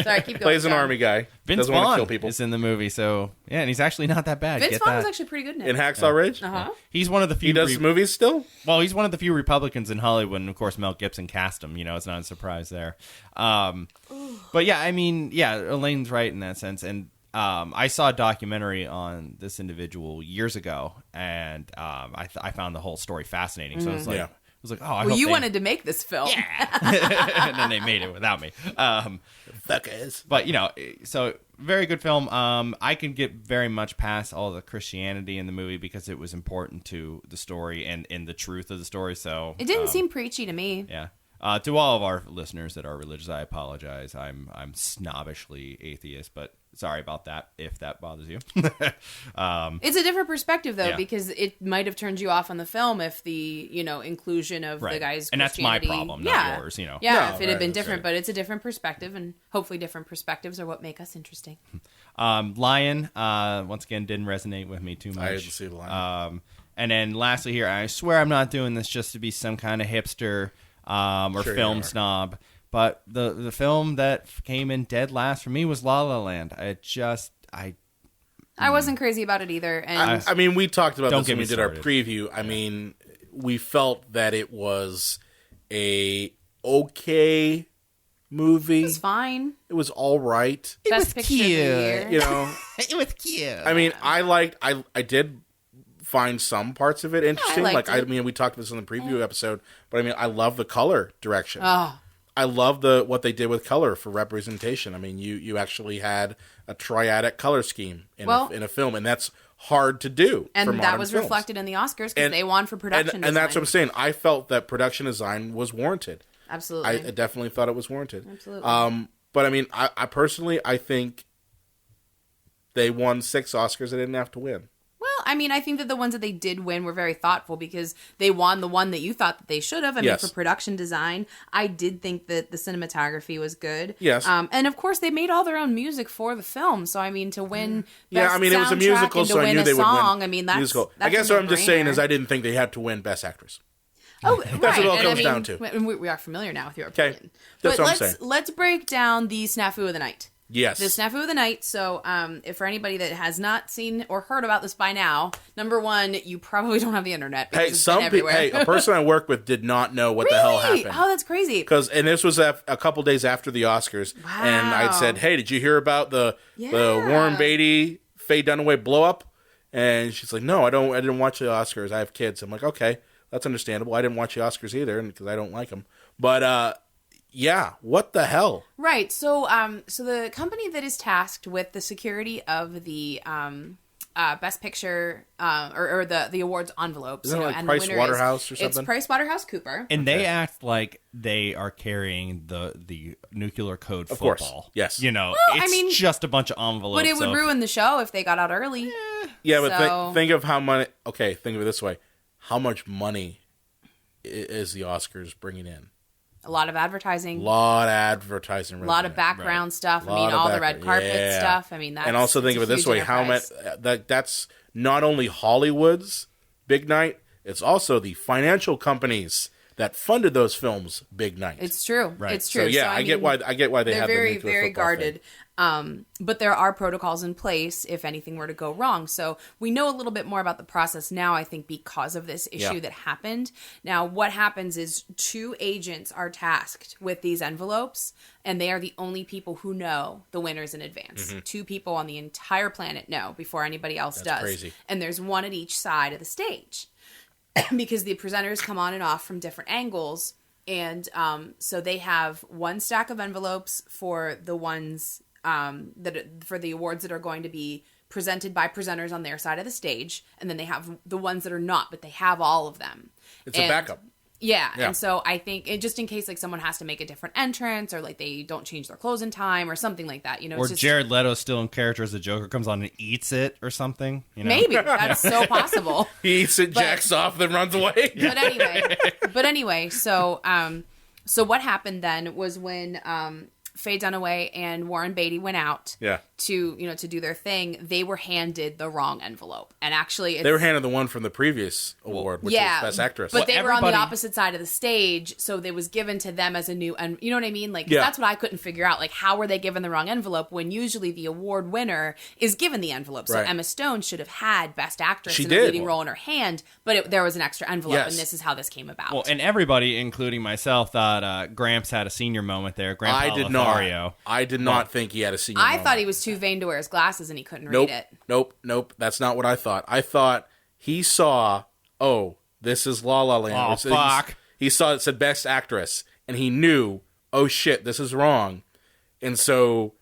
Sorry, keep going. Plays an John. Army guy. Vince Doesn't want to Vaughn kill people. is in the movie, so yeah, and he's actually not that bad. Vince Get Vaughn that. was actually pretty good in it. In Hacksaw Ridge? Uh-huh. He's one of the few. He does movies still? Well, he's one of the few Republicans in Hollywood, and of course, Mel Gibson cast him. It's not a surprise there. But yeah, I mean, yeah, Elaine's right in that sense. And I saw a documentary on this individual years ago, and I found the whole story fascinating. So it's like, Yeah. I was like, oh, I Well, hope you they... wanted to make this film. and then they made it without me. Fuckers. But so very good film. I can get very much past all the Christianity in the movie because it was important to the story and the truth of the story. So It didn't seem preachy to me. yeah. To all of our listeners that are religious, I apologize. I'm snobbishly atheist, but sorry about that if that bothers you. It's a different perspective, though, Yeah. because it might have turned you off on the film if the, inclusion of the guy's and that's my Christianity- problem, not yours. Yeah, No, if it had right, been that's different, right. but it's a different perspective, and hopefully different perspectives are what make us interesting. Lion, once again, didn't resonate with me too much. I didn't see the Lion. And then lastly here, I swear I'm not doing this just to be some kind of hipster or Sure film you are. snob, but the film that came in dead last for me was La La Land. I wasn't crazy about it either. And I mean, we talked about Don't this get when we me did our started. preview. I mean, we felt that it was a okay movie. it was fine. It was all right. Best picture of the year. You know, It was cute. I mean, I did find some parts of it interesting. liked I it. mean, we talked about this in the preview episode, but I mean, I love the color direction. Oh, I love what they did with color for representation. I mean, you actually had a triadic color scheme in a film, and that's hard to do. and for that modern was films. reflected in the Oscars because And- they won for production and that's what I'm design. saying. I felt that production design was warranted. Absolutely. I definitely thought it was warranted. Absolutely. But I mean, I personally, I think they won 6 Oscars they didn't have to win. Well, I mean, I think that the ones that they did win were very thoughtful because they won the one that you thought that they should have. I Yes. mean, for production design, I did think that the cinematography was good. Yes. And of course, they made all their own music for the film. So, I mean, to win Yeah, best I mean, it was a soundtrack musical, and to so I win knew a they would song, win. I mean, that's musical. I that's guess a what I'm just saying no-brainer. is I didn't think they had to win Best Actress. Oh, That's right. what it all And comes I mean, down to. We are familiar now with your Okay. opinion. That's but what I'm saying. let's break down the snafu of the night. Yes. The snafu of the night. So, if for anybody that has not seen or heard about this by now, number one, you probably don't have the internet. Because Hey, it's been everywhere. Hey, a person I work with did not know what the hell Really? happened. Oh, that's crazy. And this was a couple days after the Oscars, and I'd Wow. said, "Hey, did you hear about the Yeah. Warren Beatty, Faye Dunaway blow up?" And she's like, "No, I didn't watch the Oscars. I have kids." I'm like, "Okay, that's understandable. I didn't watch the Oscars either, because I don't like them." But yeah, what the hell? Right. So, so the company that is tasked with the security of the Best Picture or the awards envelopes, Isn't it like and the Price winner Waterhouse or It's something? PricewaterhouseCooper. And they act like they are carrying the nuclear code Of course. football. Yes. You know, I it's mean- just a bunch of envelopes. But it would of- ruin the show if they got out early. Yeah, but So- think of how money. Okay, think of it this way: how much money is the Oscars bringing in? A lot of advertising. A lot of advertising. A lot of revenue. background stuff. I Lot mean, of all the red background. carpet Yeah. stuff. I mean, that's and also think it's of a it this huge way: how much enterprise. that's not only Hollywood's big night; it's also the financial companies that funded those films' big night. It's true. Right. It's true. So yeah, I get why they they're have very, the nuclear very football guarded. thing. But there are protocols in place if anything were to go wrong. So we know a little bit more about the process now, I think, because of this issue Yeah. that happened. Now, what happens is 2 agents are tasked with these envelopes, and they are the only people who know the winners in advance. 2 people on the entire planet know before anybody else does. crazy. And there's one at each side of the stage. Because the presenters come on and off from different angles. And so they have one stack of envelopes for the ones for the awards that are going to be presented by presenters on their side of the stage, and then they have the ones that are not, but they have all of them. It's a backup. Yeah, Yeah. and so I think just in case like someone has to make a different entrance, or like they don't change their clothes in time, or something like that, you know. Or it's just, Jared Leto still in character as the Joker comes on and eats it or something. You know? maybe that's so possible. He eats it, jacks off, then runs away. But anyway, so what happened then was when Faye Dunaway and Warren Beatty went out Yeah. to do their thing, they were handed the wrong envelope. And actually They were handed the one from the previous award, which was Best Actress. But they were on the everybody- opposite side of the stage, so it was given to them as a new, and you know what I mean? Like, 'cause Yeah. that's what I couldn't figure out. Like, how were they given the wrong envelope when usually the award winner is given the envelope? So Right. Emma Stone should have had Best Actress She in did. a leading role in her hand, but there was an extra envelope, Yes. and this is how this came about. Well, and everybody, including myself, thought Gramps had a senior moment there. Grandpa I did Lothario. not. I did not think he had a senior I moment. thought he was too vain to wear his glasses and he couldn't Nope. read it. Nope. That's not what I thought. I thought he saw, this is La La Land. Oh, So fuck. He saw it said Best Actress, and he knew, oh shit, this is wrong. And so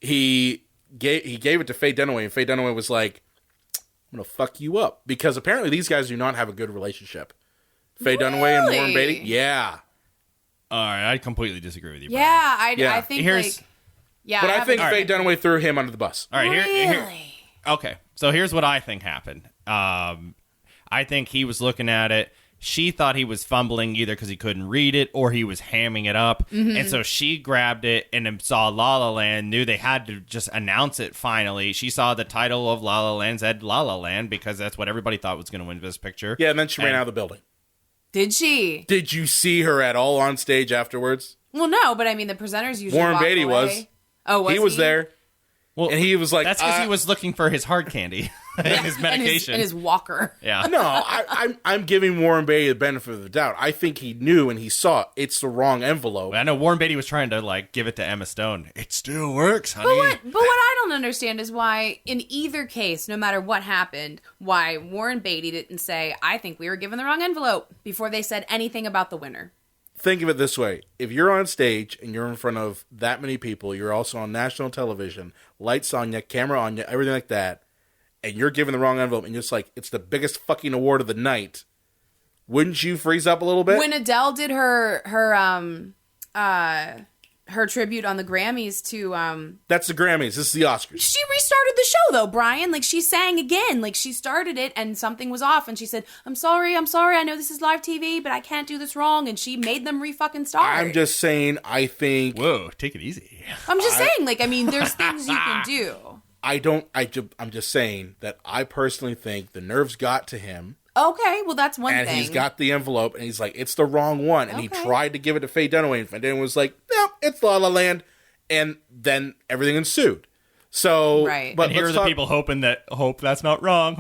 he gave it to Faye Dunaway, and Faye Dunaway was like, I'm going to fuck you up. Because apparently these guys do not have a good relationship. Faye Dunaway and Warren Really? Beatty? Yeah. All right, I completely disagree with you. Brian. Yeah, Yeah. I think Here's- like, yeah, But I think haven't- Faye Dunaway threw him under the bus. All right, here. Really? Okay, so here's what I think happened. I think he was looking at it. she thought he was fumbling either because he couldn't read it or he was hamming it up. And so she grabbed it and then saw La La Land, knew they had to just announce it finally. She saw the title of La La Land said La La Land because that's what everybody thought was going to win Best Picture. Yeah, and then she ran out of the building. Did she? Did you see her at all on stage afterwards? Well, no, but I mean, the presenters usually Warren walk Beatty away. was. Oh, was he? He was there. Well, and he was like, that's because he was looking for his hard candy and his medication. And his walker. Yeah. No, I'm giving Warren Beatty the benefit of the doubt. I think he knew and he saw it's the wrong envelope. I know Warren Beatty was trying to like give it to Emma Stone. It still works, honey. But what I don't understand is why, in either case, no matter what happened, why Warren Beatty didn't say, I think we were given the wrong envelope before they said anything about the winner. Think of it this way. If you're on stage and you're in front of that many people, you're also on national television, lights on you, camera on you, everything like that, and you're given the wrong envelope, and you're just like, it's the biggest fucking award of the night, wouldn't you freeze up a little bit? When Adele did her tribute on the Grammys to That's the Grammys. This is the Oscars. she restarted the show though, Brian. Like she sang again. Like she started it and something was off and she said, I'm sorry, I know this is live TV, but I can't do this wrong, and she made them re-fucking start. I'm just saying, I think... Whoa, take it easy. I'm just saying, like, I mean, there's things you can do. I'm just saying that I personally think the nerves got to him. Okay, well, that's one and thing. he's got the envelope, and he's like, it's the wrong one. And he tried to give it to Faye Dunaway, and Faye Dunaway was like, no, it's La La Land. And then everything ensued. So, right. But here are the people hoping that, hope that's not wrong,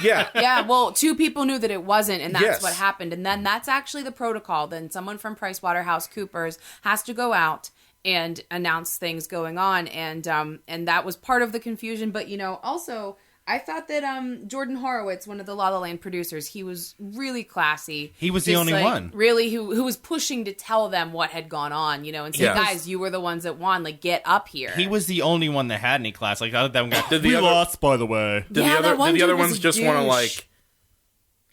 Yeah. Yeah, well, two people knew that it wasn't, and that's Yes. what happened. And then that's actually the protocol. Then someone from PricewaterhouseCoopers has to go out and announce things going on. And that was part of the confusion. But, you know, also... I thought that Jordan Horowitz, one of the La La Land producers, he was really classy. He was the only one. Really, who was pushing to tell them what had gone on, you know, and say, guys, you were the ones that won. Like, get up here. He was the only one that had any class. Like, other than that, we lost, by the way. Did the other ones just want to, like...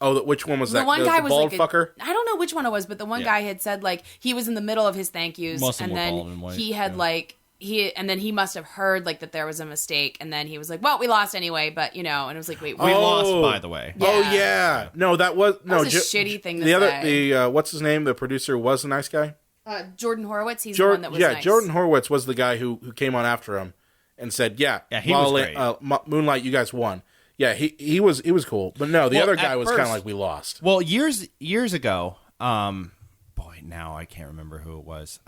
Oh, which one was that? The one guy was bald like fucker? I don't know which one it was, but the one guy had said, like, he was in the middle of his thank yous, Most of and them were then bald and white, he had, like... And then he must have heard, like, that there was a mistake, and then he was like, well, we lost anyway, but, you know, and it was like, wait, We lost, by the way. Yeah. Oh, yeah. No, that was... That was a shitty thing to say. What's his name? The producer was a nice guy? Jordan Horowitz, he's the one that was nice. Jordan Horowitz was the guy who came on after him and said, he was great. Moonlight, you guys won. Yeah, he was cool. But no, the other guy was kind of like, we lost. Well, years ago, now I can't remember who it was.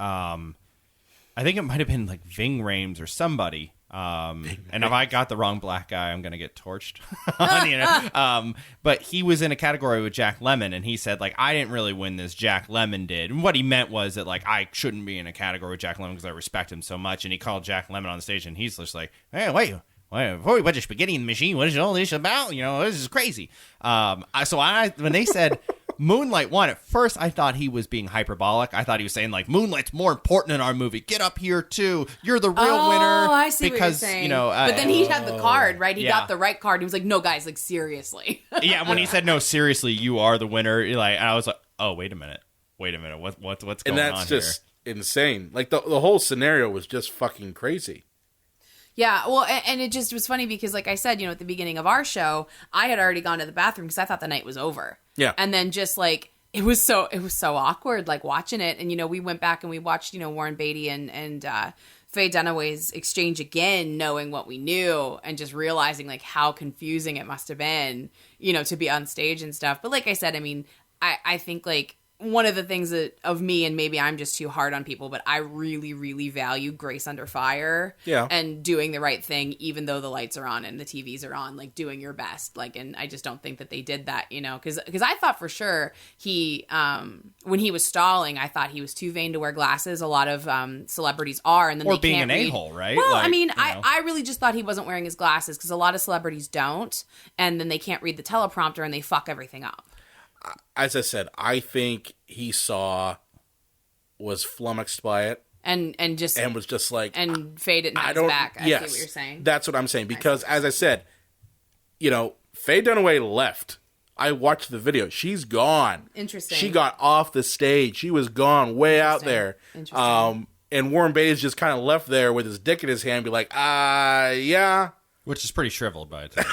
I think it might have been like Ving Rhames or somebody. And if I got the wrong black guy, I'm going to get torched. You know? But he was in a category with Jack Lemmon, and he said, like, I didn't really win this, Jack Lemmon did. And what he meant was that, like, I shouldn't be in a category with Jack Lemmon because I respect him so much. And he called Jack Lemmon on the stage, and he's just like, hey, wait, before we put your spaghetti in the machine, what is all this about? You know, this is crazy. When they said Moonlight won, at first I thought he was being hyperbolic. I thought he was saying, like, Moonlight's more important in our movie. Get up here, too. You're the real winner. Oh, I see because, what you're saying. You know, but then he had the card, right? He got the right card. He was like, no, guys, like, seriously. Yeah, when he said, no, seriously, you are the winner, like, I was like, oh, wait a minute. What's going on here? And that's just insane. Like, the whole scenario was just fucking crazy. Yeah, well, and it just was funny because, like I said, you know, at the beginning of our show, I had already gone to the bathroom because I thought the night was over. Yeah. And then just, like, it was so awkward, like, watching it. And, you know, we went back and we watched, you know, Warren Beatty and Faye Dunaway's exchange again, knowing what we knew and just realizing, like, how confusing it must have been, you know, to be on stage and stuff. But like I said, I mean, I think, like, one of the things that of me, and maybe I'm just too hard on people, but I really, really value grace under fire. Yeah. And doing the right thing, even though the lights are on and the TVs are on, like, doing your best. Like, and I just don't think that they did that, you know, because I thought for sure he, when he was stalling, I thought he was too vain to wear glasses. A lot of celebrities are, and then or they being can't an read. a-hole, right? Well, like, I mean, you know. I really just thought he wasn't wearing his glasses because a lot of celebrities don't, and then they can't read the teleprompter and they fuck everything up. As I said, I think he was flummoxed by it. And was just like... And Faye didn't have his back. I see what you're saying. That's what I'm saying. Because, as I said, you know, Faye Dunaway left. I watched the video. She's gone. Interesting. She got off the stage. She was gone way out there. Interesting. And Warren Beatty's just kind of left there with his dick in his hand, be like, yeah. Which is pretty shriveled by the time.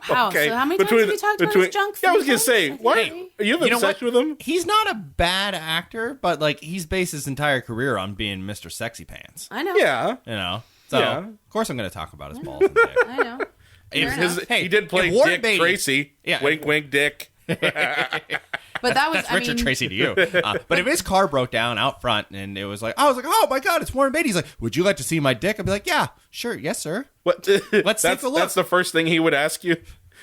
Wow. Okay, So how many times have you talked about his junk? Yeah, I was gonna 3 say, times? what? Okay. Are you having sex with him? He's not a bad actor, but like he's based his entire career on being Mr. Sexy Pants. I know. Yeah. You know, so Yeah. of course I'm going to talk about his balls. And dick. I know. Fair enough. Hey, He did play if Warren Dick Beatty- Tracy. Yeah. Wink, wink, Dick. But that was That's Richard Tracy to you. But if his car broke down out front and it was like, I was like, oh my God, it's Warren Beatty. He's like, would you like to see my dick? I'd be like, yeah, sure. Yes, sir. What? Let's take a look. That's the first thing he would ask you.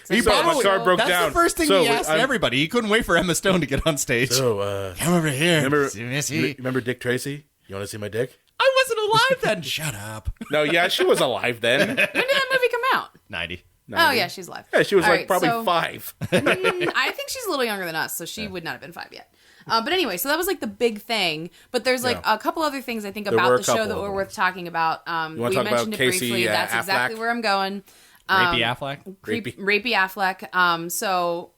He So my car broke That's down. the first thing So he asked everybody. He couldn't wait for Emma Stone to get on stage. So, Come over here. remember Dick Tracy? You want to see my dick? I wasn't alive then. Shut up. No, yeah, she was alive then. When did that movie come out? 90. Oh yeah, she's alive. Yeah, she was All like right, probably so- 5. I think she's a little younger than us, so she would not have been 5 yet. But anyway, so that was like the big thing. But there's like Yeah. a couple other things I think were about a the show couple that of were them. worth talking about. You wanna We talk about mentioned it Casey, briefly. That's exactly Affleck? where I'm going. Rapey Affleck. Rapey Affleck. So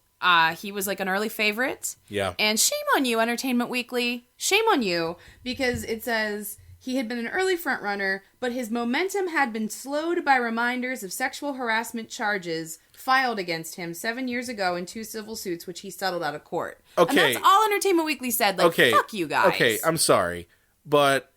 he was like an early favorite. Yeah. And shame on you, Entertainment Weekly. Shame on you, because it says he had been an early frontrunner, but his momentum had been slowed by reminders of sexual harassment charges filed against him 7 years ago in 2 civil suits, which he settled out of court. Okay. And that's all Entertainment Weekly said. Like, Okay. fuck you guys. Okay, I'm sorry, but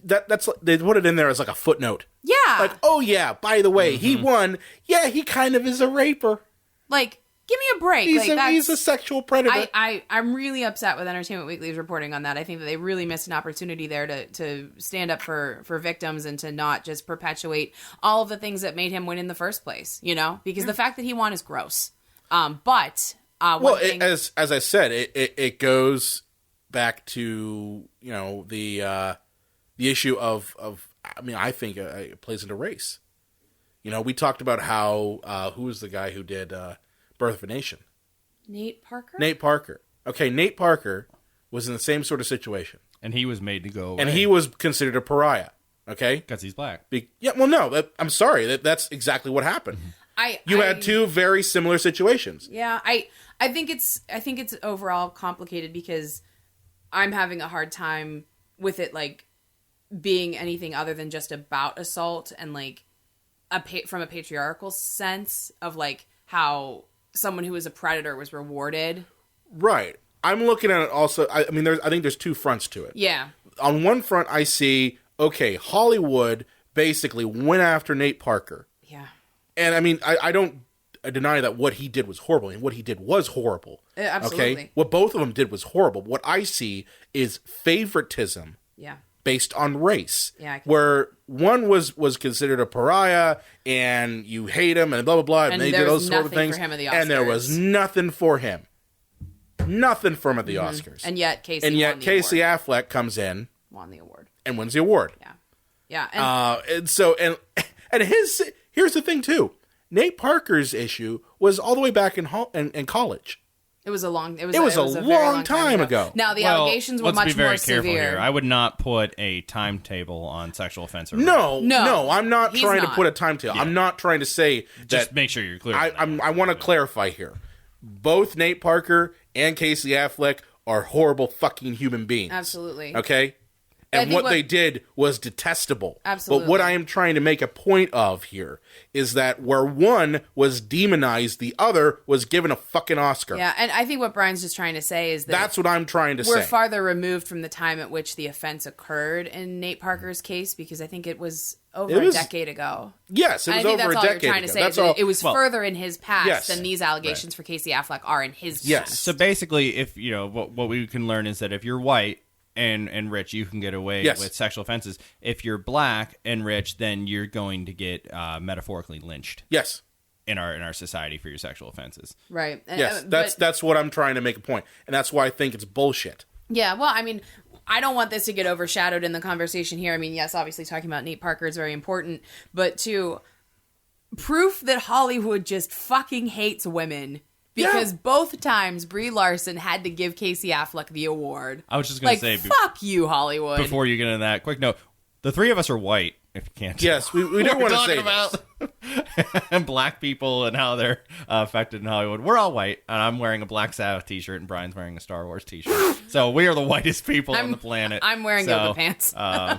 that's they put it in there as like a footnote. Yeah. Like, oh yeah, by the way, he won. Yeah, he kind of is a raper. Like, give me a break. He's like, he's a sexual predator. I'm really upset with Entertainment Weekly's reporting on that. I think that they really missed an opportunity there to stand up for victims and to not just perpetuate all of the things that made him win in the first place, you know? Because the fact that he won is gross. But well, as I said, it goes back to, you know, the issue of I mean, I think it plays into race. You know, we talked about how who was the guy who did Birth of a Nation? Nate Parker? Nate Parker. Okay, Nate Parker was in the same sort of situation. And he was made to go away. And he was considered a pariah. Okay? Because he's black. Yeah, well, no, I'm sorry. That's exactly what happened. You had 2 very similar situations. Yeah, I think it's overall complicated because I'm having a hard time with it, like, being anything other than just about assault and, like, from a patriarchal sense of, like, how someone who was a predator was rewarded. Right. I'm looking at it also. I mean, I think there's 2 fronts to it. Yeah. On one front, I see, okay, Hollywood basically went after Nate Parker. Yeah. And I mean, I don't deny that what he did was horrible. And what he did was horrible. Absolutely. Okay? What both of them did was horrible. What I see is favoritism. Yeah. Based on race, Yeah, where one was considered a pariah, and you hate him, and blah blah blah, and they did those sort of things, for him at the and there was nothing for him, nothing for him at the Oscars, And yet Casey Affleck comes in, won the award, and wins the award. Yeah, yeah, And here's the thing too, Nate Parker's issue was all the way back in college. It was a long very long time ago. Now the allegations were let's much be very more careful severe. here. I would not put a timetable on sexual offense. No, I'm not he's trying to not. put a timetable. Yeah. I'm not trying to say Just that. make sure you're clear. I want to clarify here. Both Nate Parker and Casey Affleck are horrible fucking human beings. Absolutely. Okay? I And think what they did was detestable. Absolutely. But what I am trying to make a point of here is that where one was demonized, the other was given a fucking Oscar. Yeah, and I think what Brian's just trying to say is that That's what I'm trying to we're say. farther removed from the time at which the offense occurred in Nate Parker's case, because I think it was over a decade ago. Yes, it was I think over that's a all decade you're trying to ago. say. That's Is that all. it was further in his past Yes. than these allegations for Casey Affleck are in his Yes. past. So basically, if you know what we can learn is that if you're white and rich, you can get away Yes. with sexual offenses. If you're black and rich, then you're going to get metaphorically lynched Yes. in our society for your sexual offenses. Right. Yes, But- that's what I'm trying to make a point. And that's why I think it's bullshit. Yeah, well, I mean, I don't want this to get overshadowed in the conversation here. I mean, yes, obviously talking about Nate Parker is very important, but to proof that Hollywood just fucking hates women. Because both times Brie Larson had to give Casey Affleck the award. I was just going to say, fuck you, Hollywood. before you get into that, quick note: the 3 of us are white. If you can't. Yes, we do want to say about black people and how they're affected in Hollywood. We're all white, and I'm wearing a Black Sabbath t-shirt, and Brian's wearing a Star Wars t-shirt. So we are the whitest people on the planet. I'm wearing yoga pants. Yeah.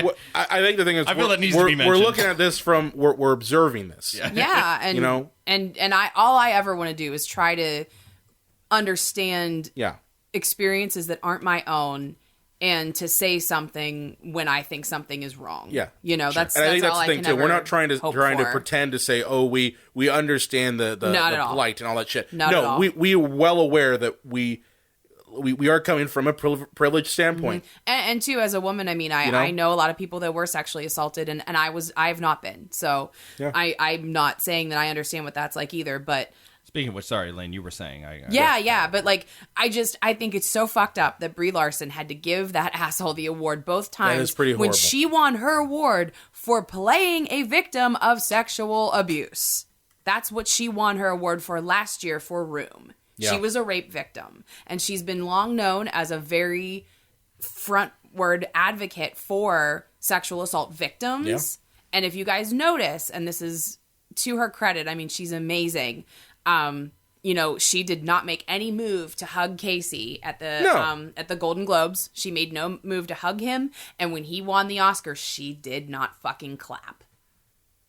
Well, I think the thing is, I feel that needs to be mentioned. We're looking at this from we're observing this. Yeah, and you know, and all I ever want to do is try to understand experiences that aren't my own, and to say something when I think something is wrong. Yeah, you know, that's and I think that's all the thing too. We're not trying to pretend to say, oh, we understand the plight and all that shit. Not at all. We are well aware that we are coming from a privileged standpoint. And too, as a woman, I mean, I know a lot of people that were sexually assaulted, and I've not been. So I'm not saying that I understand what that's like either, but. Speaking of which, sorry, Laine, you were saying. But like, I think it's so fucked up that Brie Larson had to give that asshole the award both times. That is pretty horrible. When she won her award for playing a victim of sexual abuse. That's what she won her award for last year for Room. Yeah. She was a rape victim, and she's been long known as a very frontward advocate for sexual assault victims. Yeah. And if you guys notice, and this is to her credit, I mean, she's amazing. You know, she did not make any move to hug Casey at the Golden Globes. She made no move to hug him, and when he won the Oscar, she did not fucking clap.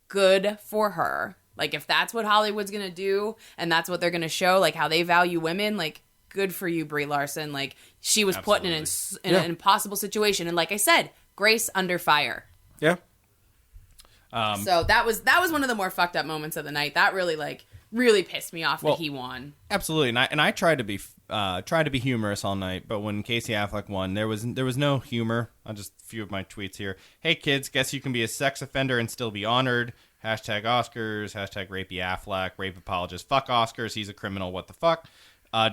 Good for her. Like, if that's what Hollywood's gonna do, and that's what they're gonna show, like how they value women, like, good for you, Brie Larson. Like, she was put in an impossible situation, and like I said, grace under fire. Yeah. So that was one of the more fucked up moments of the night. That really pissed me off that he won. Absolutely, and I tried to be humorous all night, but when Casey Affleck won, there was no humor. I'll just a few of my tweets here. Hey kids, guess you can be a sex offender and still be honored. Hashtag Oscars. Hashtag rapey Affleck. Rape apologist. Fuck Oscars. He's a criminal. What the fuck?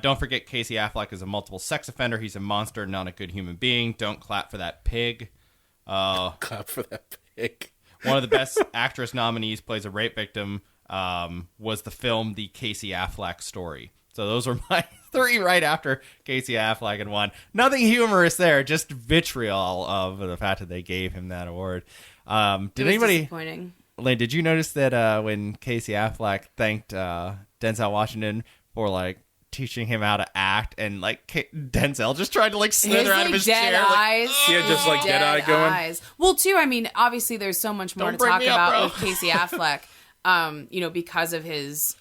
Don't forget Casey Affleck is a multiple sex offender. He's a monster, not a good human being. Don't clap for that pig. Clap for that pig. One of the best actress nominees plays a rape victim. Was the film The Casey Affleck Story. So those were my three right after Casey Affleck had won. Nothing humorous there, just vitriol of the fact that they gave him that award. Did anybody? Disappointing. Laine, did you notice that when Casey Affleck thanked Denzel Washington for like teaching him how to act, and like Denzel just tried to like slither out of his dead chair, eyes. Just like dead eye going. Eyes. Well, too, I mean, obviously, there's so much more to talk about with Casey Affleck. You know, because of his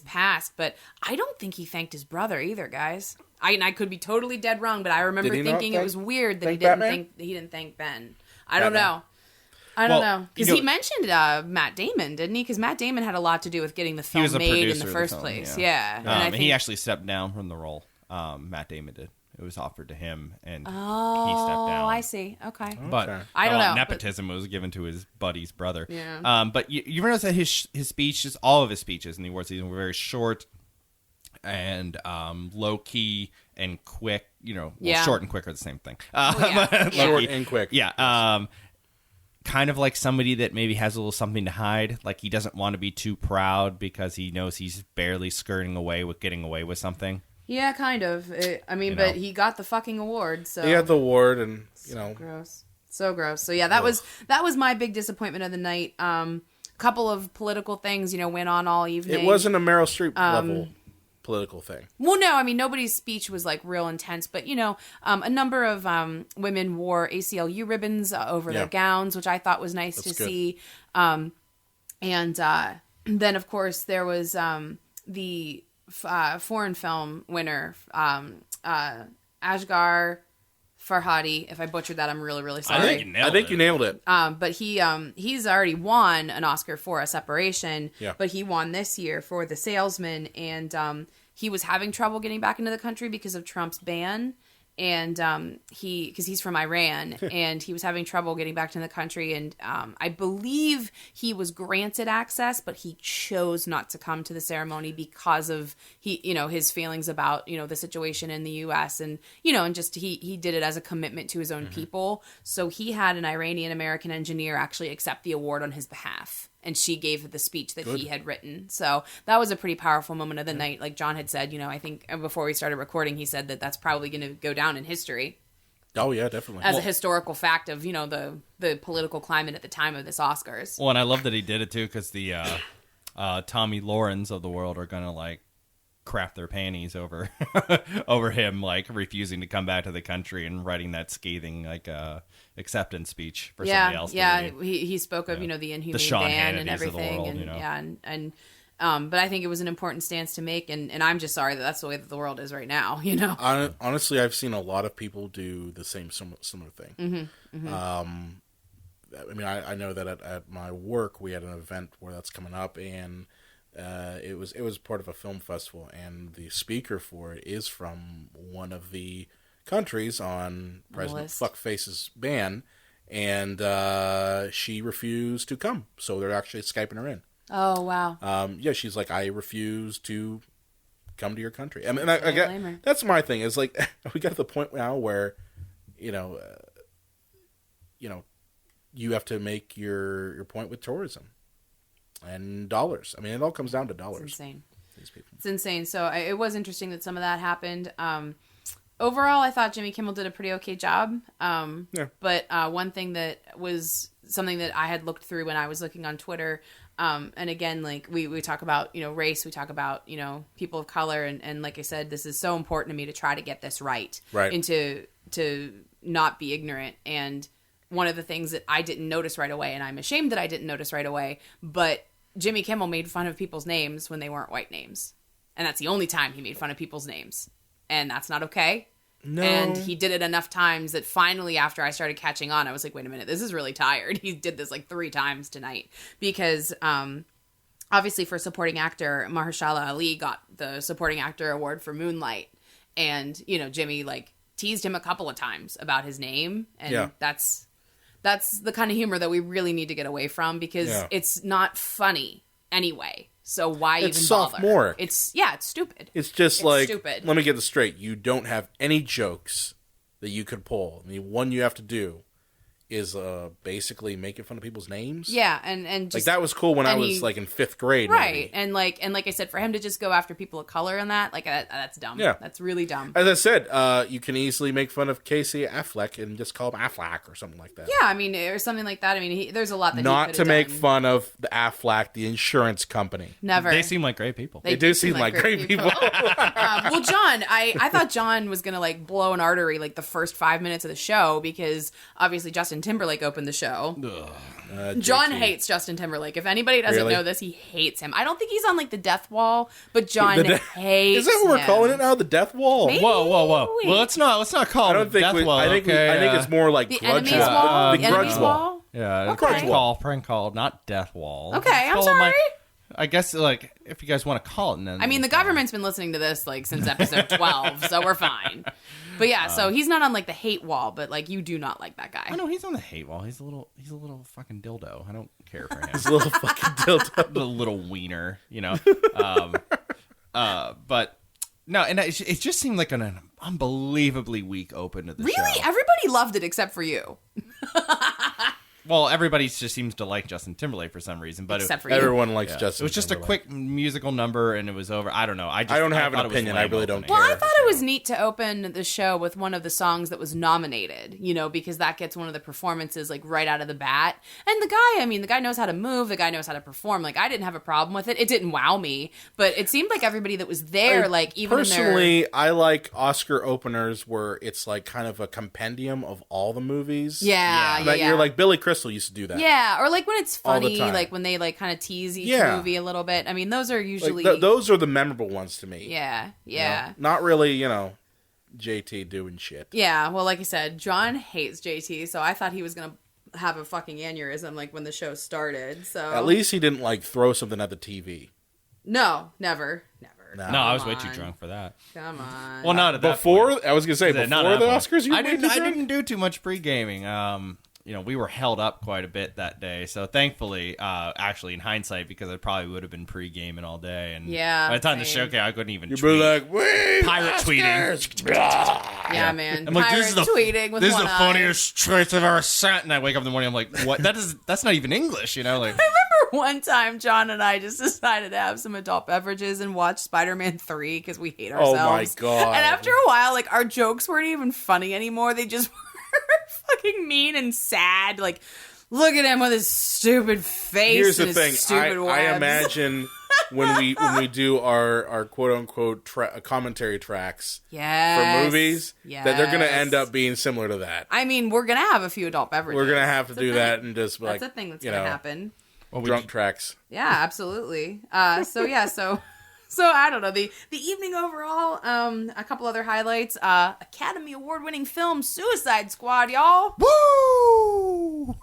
past, but I don't think he thanked his brother either, guys. I could be totally dead wrong, but I remember thinking it was weird that he didn't thank Ben. I don't know. Because he mentioned Matt Damon, didn't he? Because Matt Damon had a lot to do with getting the film made in the first place. Yeah. And I think he actually stepped down from the role. Matt Damon did. It was offered to him, and he stepped down. Oh, I see. Okay. But I don't know. Nepotism was given to his buddy's brother. Yeah. But you notice that his speeches, all of his speeches in the award season were very short and low key and quick. You know, short and quick are the same thing. Short and quick. Yeah. Kind of like somebody that maybe has a little something to hide. Like he doesn't want to be too proud because he knows he's barely skirting away with getting away with something. Yeah, kind of. But he got the fucking award. So he got the award, and gross, so gross. So yeah, that was my big disappointment of the night. Couple of political things, went on all evening. It wasn't a Meryl Streep level political thing. Well, no, I mean nobody's speech was like real intense, but a number of women wore ACLU ribbons over their gowns, which I thought was nice to see. And then of course there was the foreign film winner, Ashgar Farhadi. If I butchered that, I'm really, really sorry. I think you nailed it. But he's already won an Oscar for A Separation. Yeah. But he won this year for The Salesman, and he was having trouble getting back into the country because of Trump's ban. And because he's from Iran, and he was having trouble getting back to the country, and I believe he was granted access, but he chose not to come to the ceremony because of his feelings about the situation in the U.S. and and just he did it as a commitment to his own people. So he had an Iranian American engineer actually accept the award on his behalf. And she gave the speech that he had written. So that was a pretty powerful moment of the night. Like John had said, I think before we started recording, he said that that's probably going to go down in history. Oh yeah, definitely. As a historical fact of, the political climate at the time of this Oscars. Well, and I love that he did it too, because the Tommy Laurens of the world are gonna like crap their panties over over him like refusing to come back to the country and writing that scathing like acceptance speech for somebody else. Yeah, he spoke of the inhumane Sean ban and Hannitys of the everything, world, and but I think it was an important stance to make, and I'm just sorry that that's the way that the world is right now. Honestly, I've seen a lot of people do the similar thing. I mean, I know that at my work we had an event where that's coming up, and it was part of a film festival, and the speaker for it is from one of the countries on President Fuckface's ban, and she refused to come, so they're actually Skyping her in. Oh wow! Yeah, she's like, I refuse to come to your country. I mean, I get, that's my thing. Is like we got to the point now where, you have to make your point with tourism and dollars. I mean, it all comes down to dollars. It's insane. These people. It's insane. So it was interesting that some of that happened. Overall, I thought Jimmy Kimmel did a pretty okay job. Yeah. But one thing that was something that I had looked through when I was looking on Twitter, and again, like we talk about, race, we talk about, people of color. And like I said, this is so important to me to try to get this right. And to not be ignorant. And one of the things that I didn't notice right away, and I'm ashamed that I didn't notice right away, but Jimmy Kimmel made fun of people's names when they weren't white names. And that's the only time he made fun of people's names. And that's not okay. No. And he did it enough times that finally, after I started catching on, I was like, wait a minute, this is really tired. He did this like 3 times tonight. Because obviously for supporting actor, Mahershala Ali got the supporting actor award for Moonlight. And, Jimmy like teased him a couple of times about his name. And that's the kind of humor that we really need to get away from, because it's not funny anyway. So why even bother? It's sophomoric. It's stupid. It's just like, stupid. Let me get this straight. You don't have any jokes that you could pull. I mean, one you have to do is basically making fun of people's names. Yeah, and just, like that was cool when I was like in 5th grade, right? Maybe. And like I said, for him to just go after people of color and that, like that's dumb. Yeah, that's really dumb. As I said, you can easily make fun of Casey Affleck and just call him Affleck or something like that. Yeah, I mean, or something like that. I mean, there's a lot that not he to make done. fun of the Affleck, the insurance company. Never. They seem like great people. They do seem like great people. Well, John, I thought John was gonna like blow an artery like the first 5 minutes of the show, because obviously Justin Timberlake opened the show. John hates Justin Timberlake. If anybody doesn't know this, he hates him. I don't think he's on like the death wall, but John hates Is that what we're him. calling it now? The death wall? Maybe. Whoa. Well, let's not call it death wall. I think it's more like The grudge enemy's wall. The The enemy's grudge wall. Yeah, Okay. prank call, not death wall. Okay, I'm Call sorry. I guess like if you guys want to call it, and then I mean, the government's been listening to this like since episode 12, so we're fine. But yeah, so he's not on like the hate wall, but like you do not like that guy. I know he's on the hate wall. He's a little fucking dildo. I don't care for him. He's a little fucking dildo. The little wiener, but no, and it just seemed like an unbelievably weak open to the show. Really? Everybody loved it except for you. Well, everybody just seems to like Justin Timberlake for some reason, but Except for you. Everyone likes Justin. It was just a quick musical number, and it was over. I don't know. I don't have an thought it was opinion. lame I really don't opening. Well, I thought it was neat to open the show with one of the songs that was nominated, because that gets one of the performances like right out of the bat. And the guy knows how to move. The guy knows how to perform. Like, I didn't have a problem with it. It didn't wow me, but it seemed like everybody that was there, like even personally, I like Oscar openers where it's like kind of a compendium of all the movies. Yeah. You're like Billy Crystal used to do that. Yeah, or like when it's All the funny, time. like when they like kind of tease each Yeah. movie a little bit. I mean, those are usually those are the memorable ones to me. Yeah. Not really, JT doing shit. Yeah, well, like I said, John hates JT, so I thought he was gonna have a fucking aneurysm like when the show started. So At least he didn't like throw something at the TV. no, never. No. No, I was way Come too on. drunk for that. Come on. Well, not at that Before point. I was gonna say before Not the at that point. Oscars, you I were way too drunk? didn't do too much pre-gaming. We were held up quite a bit that day, so thankfully, actually, in hindsight, because I probably would have been pre-gaming all day, and Yeah, by the time the same. show came, I couldn't even You'd tweet. be like, wait, Pirate Oscars! Yeah, man. I'm like, Pirates tweeting with this is one the eye. funniest tweet I've ever sent, and I wake up in the morning, I'm like, what? That's not even English, like. I remember one time, John and I just decided to have some adult beverages and watch Spider-Man 3 because we hate ourselves. Oh my God. And after a while, like, our jokes weren't even funny anymore. They just were fucking mean and sad. Like, look at him with his stupid face. Here's the and thing. his stupid I webs. imagine when we do our quote unquote commentary tracks Yes. for movies that they're going to end Yes. up being similar to that. I mean, we're going to have a few adult beverages. We're going to have to That's do a that thing. and just like, That's a thing that's you going to know, happen. drunk tracks. Yeah, absolutely. So I don't know, the evening overall, a couple other highlights, Academy Award winning film Suicide Squad, y'all. Woo!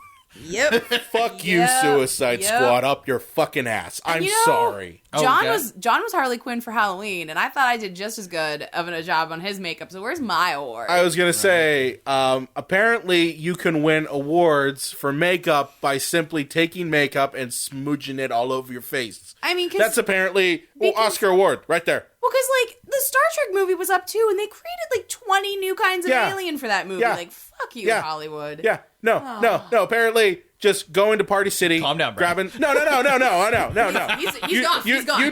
Yep. Fuck you, Yep. Suicide Yep. Squad, up your fucking ass. I'm you know, sorry. John yeah. was Harley Quinn for Halloween, and I thought I did just as good of a job on his makeup. So where's my award? I was gonna say, apparently you can win awards for makeup by simply taking makeup and smooching it all over your face. I mean, That's apparently Oscar award right there. well, because like the Star Trek movie was up too, and they created like 20 new kinds of Yeah. alien for that movie. Yeah. Like, fuck you, Yeah. Hollywood. Yeah, no. Apparently, just going to Party City, Calm down, Brad. grabbing. No. He's gone. He's gone. You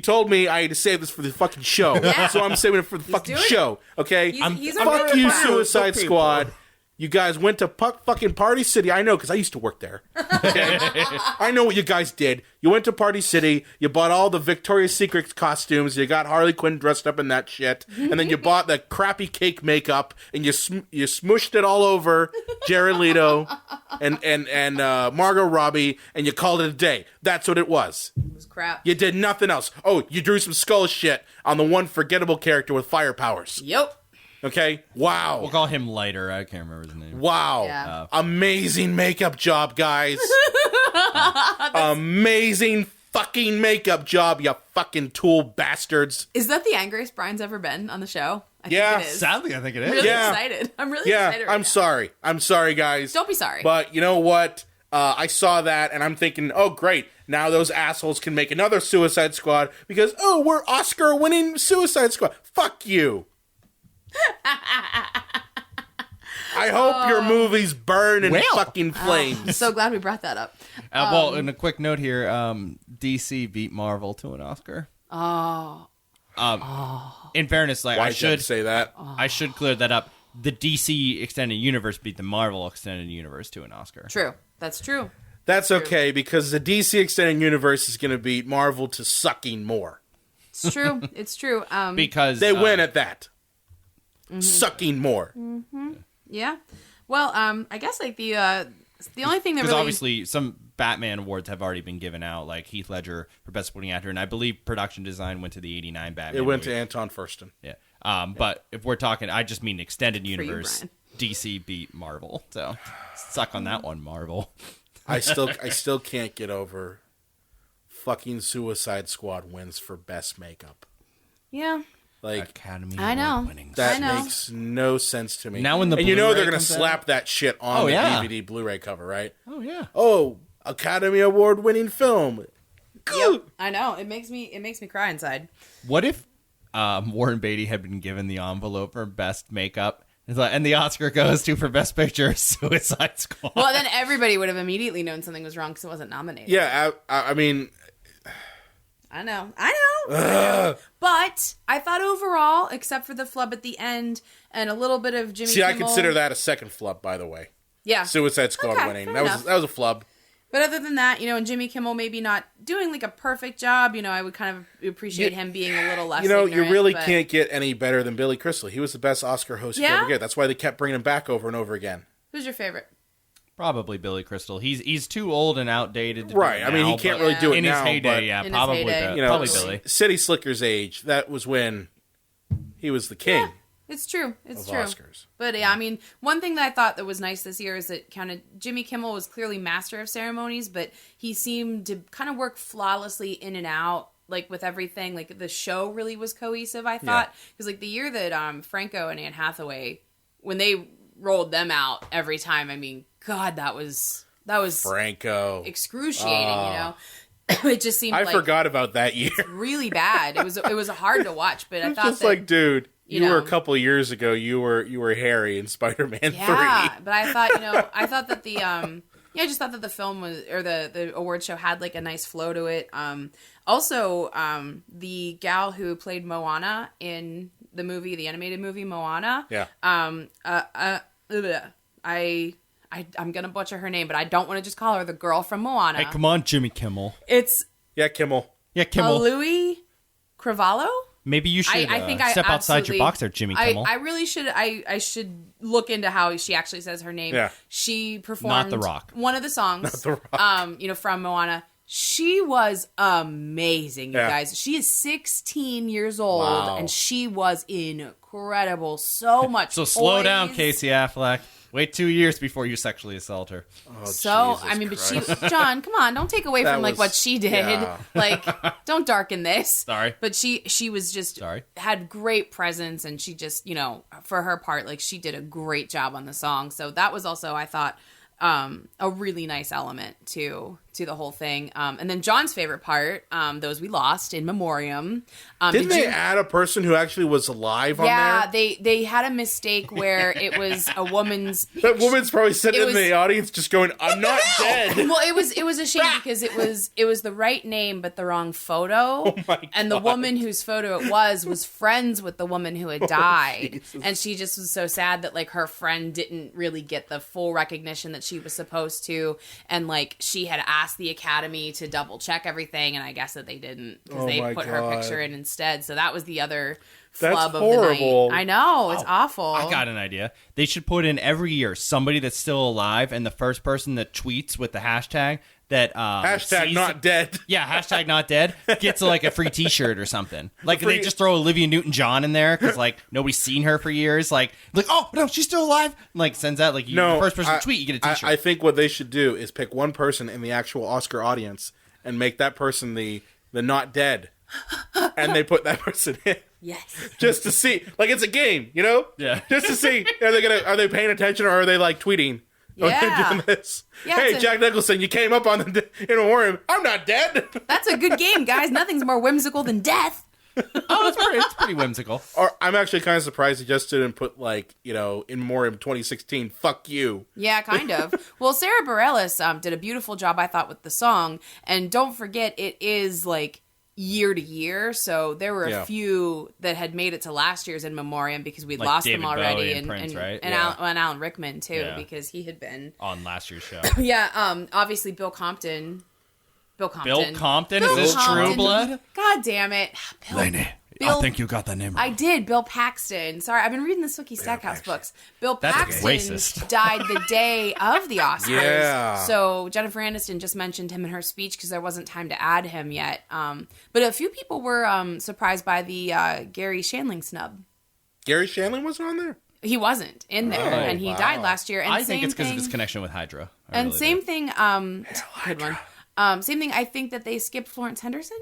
told me I had to save this for the fucking show, Yeah. so I'm saving it for the fucking doing it. show. Okay, He's fuck okay you, with that. Suicide Squad. You guys went to fucking Party City. I know, because I used to work there. Okay? I know what you guys did. You went to Party City. You bought all the Victoria's Secret costumes. You got Harley Quinn dressed up in that shit. And then you bought the crappy cake makeup. And you smooshed it all over Jared Leto and Margot Robbie. And you called it a day. That's what it was. It was crap. You did nothing else. Oh, you drew some skull shit on the one forgettable character with fire powers. Yep. Okay? Wow. We'll call him Lighter. I can't remember his name. Wow. Yeah. Amazing makeup job, guys. Amazing fucking makeup job, you fucking tool bastards. Is that the angriest Brian's ever been on the show? I Yeah. think it is. Sadly, I think it I'm is. really Yeah. excited. I'm really Yeah, excited right I'm now. sorry. I'm sorry, guys. Don't be sorry. But you know what? I saw that and I'm thinking, oh, great. Now those assholes can make another Suicide Squad because, oh, we're Oscar-winning Suicide Squad. Fuck you. I hope your movies burn in fucking flames. I'm so glad we brought that up. Well, in a quick note here, DC beat Marvel to an Oscar. In fairness, like Why I did you have should to say that? I should clear that up. The DC Extended Universe beat the Marvel Extended Universe to an Oscar. True. That's true. That's okay, because the DC Extended Universe is going to beat Marvel to sucking more. It's true. It's true. Because They win at that. Sucking more. Yeah. Well, I guess like the only thing that because really obviously some Batman awards have already been given out, like Heath Ledger for Best Supporting Actor, and I believe production design went to the '89 Batman. It went movie. to Anton Fursten. Yeah. But if we're talking, I just mean extended you, universe. Brian. DC beat Marvel, so suck on that one, Marvel. I still can't get over fucking Suicide Squad wins for best makeup. Yeah. Like Academy I know. Award winning. I that know. makes no sense to me. Now when the and you know Blu-ray they're gonna comes out- slap that shit on Oh, the yeah. DVD Blu-ray cover, right? Oh yeah. Oh, Academy Award winning film. Yep. I know. It makes me cry inside. What if Warren Beatty had been given the envelope for best makeup, and the Oscar goes to for best picture Suicide Squad? Well, then everybody would have immediately known something was wrong because it wasn't nominated. Yeah, I mean, I know. But I thought overall, except for the flub at the end and a little bit of Jimmy see, I Kimmel, consider that a second flub, by the way. yeah. Suicide Squad Okay, winning. fair That enough. was a flub. But other than that, and Jimmy Kimmel maybe not doing like a perfect job. I would kind of appreciate him being a little less. You ignorant, really but- can't get any better than Billy Crystal. He was the best Oscar host you Yeah? could ever get. That's why they kept bringing him back over and over again. Who's your favorite? Probably Billy Crystal. He's too old and outdated. To Right. Do it I mean, he now, can't but really do it in now. his heyday. but, Yeah, In his probably. heyday. Probably Totally. Billy. City Slicker's age, that was when he was the king Yeah, it's true. It's of true. Oscars. But yeah, I mean, one thing that I thought that was nice this year is that kind of Jimmy Kimmel was clearly master of ceremonies, but he seemed to kind of work flawlessly in and out, like with everything. Like the show really was cohesive, I thought, because like the year that Franco and Anne Hathaway, when they rolled them out every time, I mean, God, that was Franco. excruciating. It just seemed I like forgot about that year. really bad. It was hard to watch, but I thought Just that, like, dude, you were a know. couple years ago. You were Harry in Spider-Man 3. yeah, but I thought that the Yeah, I just thought that the film was, or the award show had like a nice flow to it. Also, the gal who played Moana in the movie, the animated movie Moana. Yeah. I'm gonna butcher her name, but I don't want to just call her the girl from Moana. Hey, come on, Jimmy Kimmel. It's Yeah, Kimmel. Yeah, Kimmel. Louis Cravalho. Maybe you should I think step I outside your box there, Jimmy Kimmel. I really should. I should look into how she actually says her name. Yeah. She performed Not The Rock. one of the songs. Not The Rock. From Moana. She was amazing, you Yeah. guys. She is 16 years old, Wow. and she was incredible. So much. So slow down, poise. Casey Affleck. Wait 2 years before you sexually assault her. So Jesus I mean, but Christ. she, John, come on, don't take away That from like was- what she did. yeah. Like, don't darken this. Sorry. But she was just Sorry. had great presence, and she just for her part, like she did a great job on the song. So that was also, I thought, a really nice element to the whole thing. And then John's favorite part, those we lost in memoriam. Didn't they add a person who actually was alive on Yeah, there? they had a mistake where it was a woman's. That woman's probably sitting It in was- the audience just going, I'm not dead. Well, it was a shame because it was the right name but the wrong photo. Oh my and the God. woman whose photo it was friends with the woman who had died. Jesus. And she just was so sad that like her friend didn't really get the full recognition that she was supposed to, and like she had asked the Academy to double check everything, and I guess that they didn't because Oh they my put her God. picture in instead. So that was the other That's flub of horrible. the night. I know, it's awful. I got an idea. They should put in every year somebody that's still alive, and the first person that tweets with the hashtag that Hashtag sees- not dead. Yeah, hashtag not dead gets like a free T-shirt or something. Like free- they just throw Olivia Newton-John in there because like nobody's seen her for years. Like oh no, she's still alive. Like sends out like the first person to tweet, you get a T-shirt. I think what they should do is pick one person in the actual Oscar audience and make that person the not dead, and they put that person in. Yes. Just to see, like it's a game, you know? Yeah. Just to see, are they paying attention or are they like tweeting? Are they Yeah. doing this? Yeah, hey, it's a- Jack Nicholson, you came up on the in a warrior. I'm not dead. That's a good game, guys. Nothing's more whimsical than death. oh, it's pretty whimsical. Or I'm actually kind of surprised he just didn't put like in Memoriam 2016. Fuck you. Yeah, kind of. Well, Sarah Bareilles did a beautiful job, I thought, with the song. And don't forget, it is like year to year. So there were a few that had made it to last year's in memoriam because we'd Like lost David them already. Bowie and Prince, right? And, Yeah. and Alan Rickman, too, Yeah. because he had been. On last year's show. Yeah, obviously Bill Compton. Bill Compton? Bill Is this Compton. True Blood? God damn it. Bill, I think you got the name I did. Bill Paxton. Sorry, I've been reading the Sookie Stackhouse books. Bill That's Paxton racist. died the day of the Oscars. Yeah. So Jennifer Aniston just mentioned him in her speech because there wasn't time to add him yet. But a few people were surprised by the Gary Shandling snub. Gary Shandling wasn't on there. He wasn't in there, and he died last year. And I think it's because of same his thing- connection with Hydra. I And really same do. thing. Good one. Same thing. I think that they skipped Florence Henderson.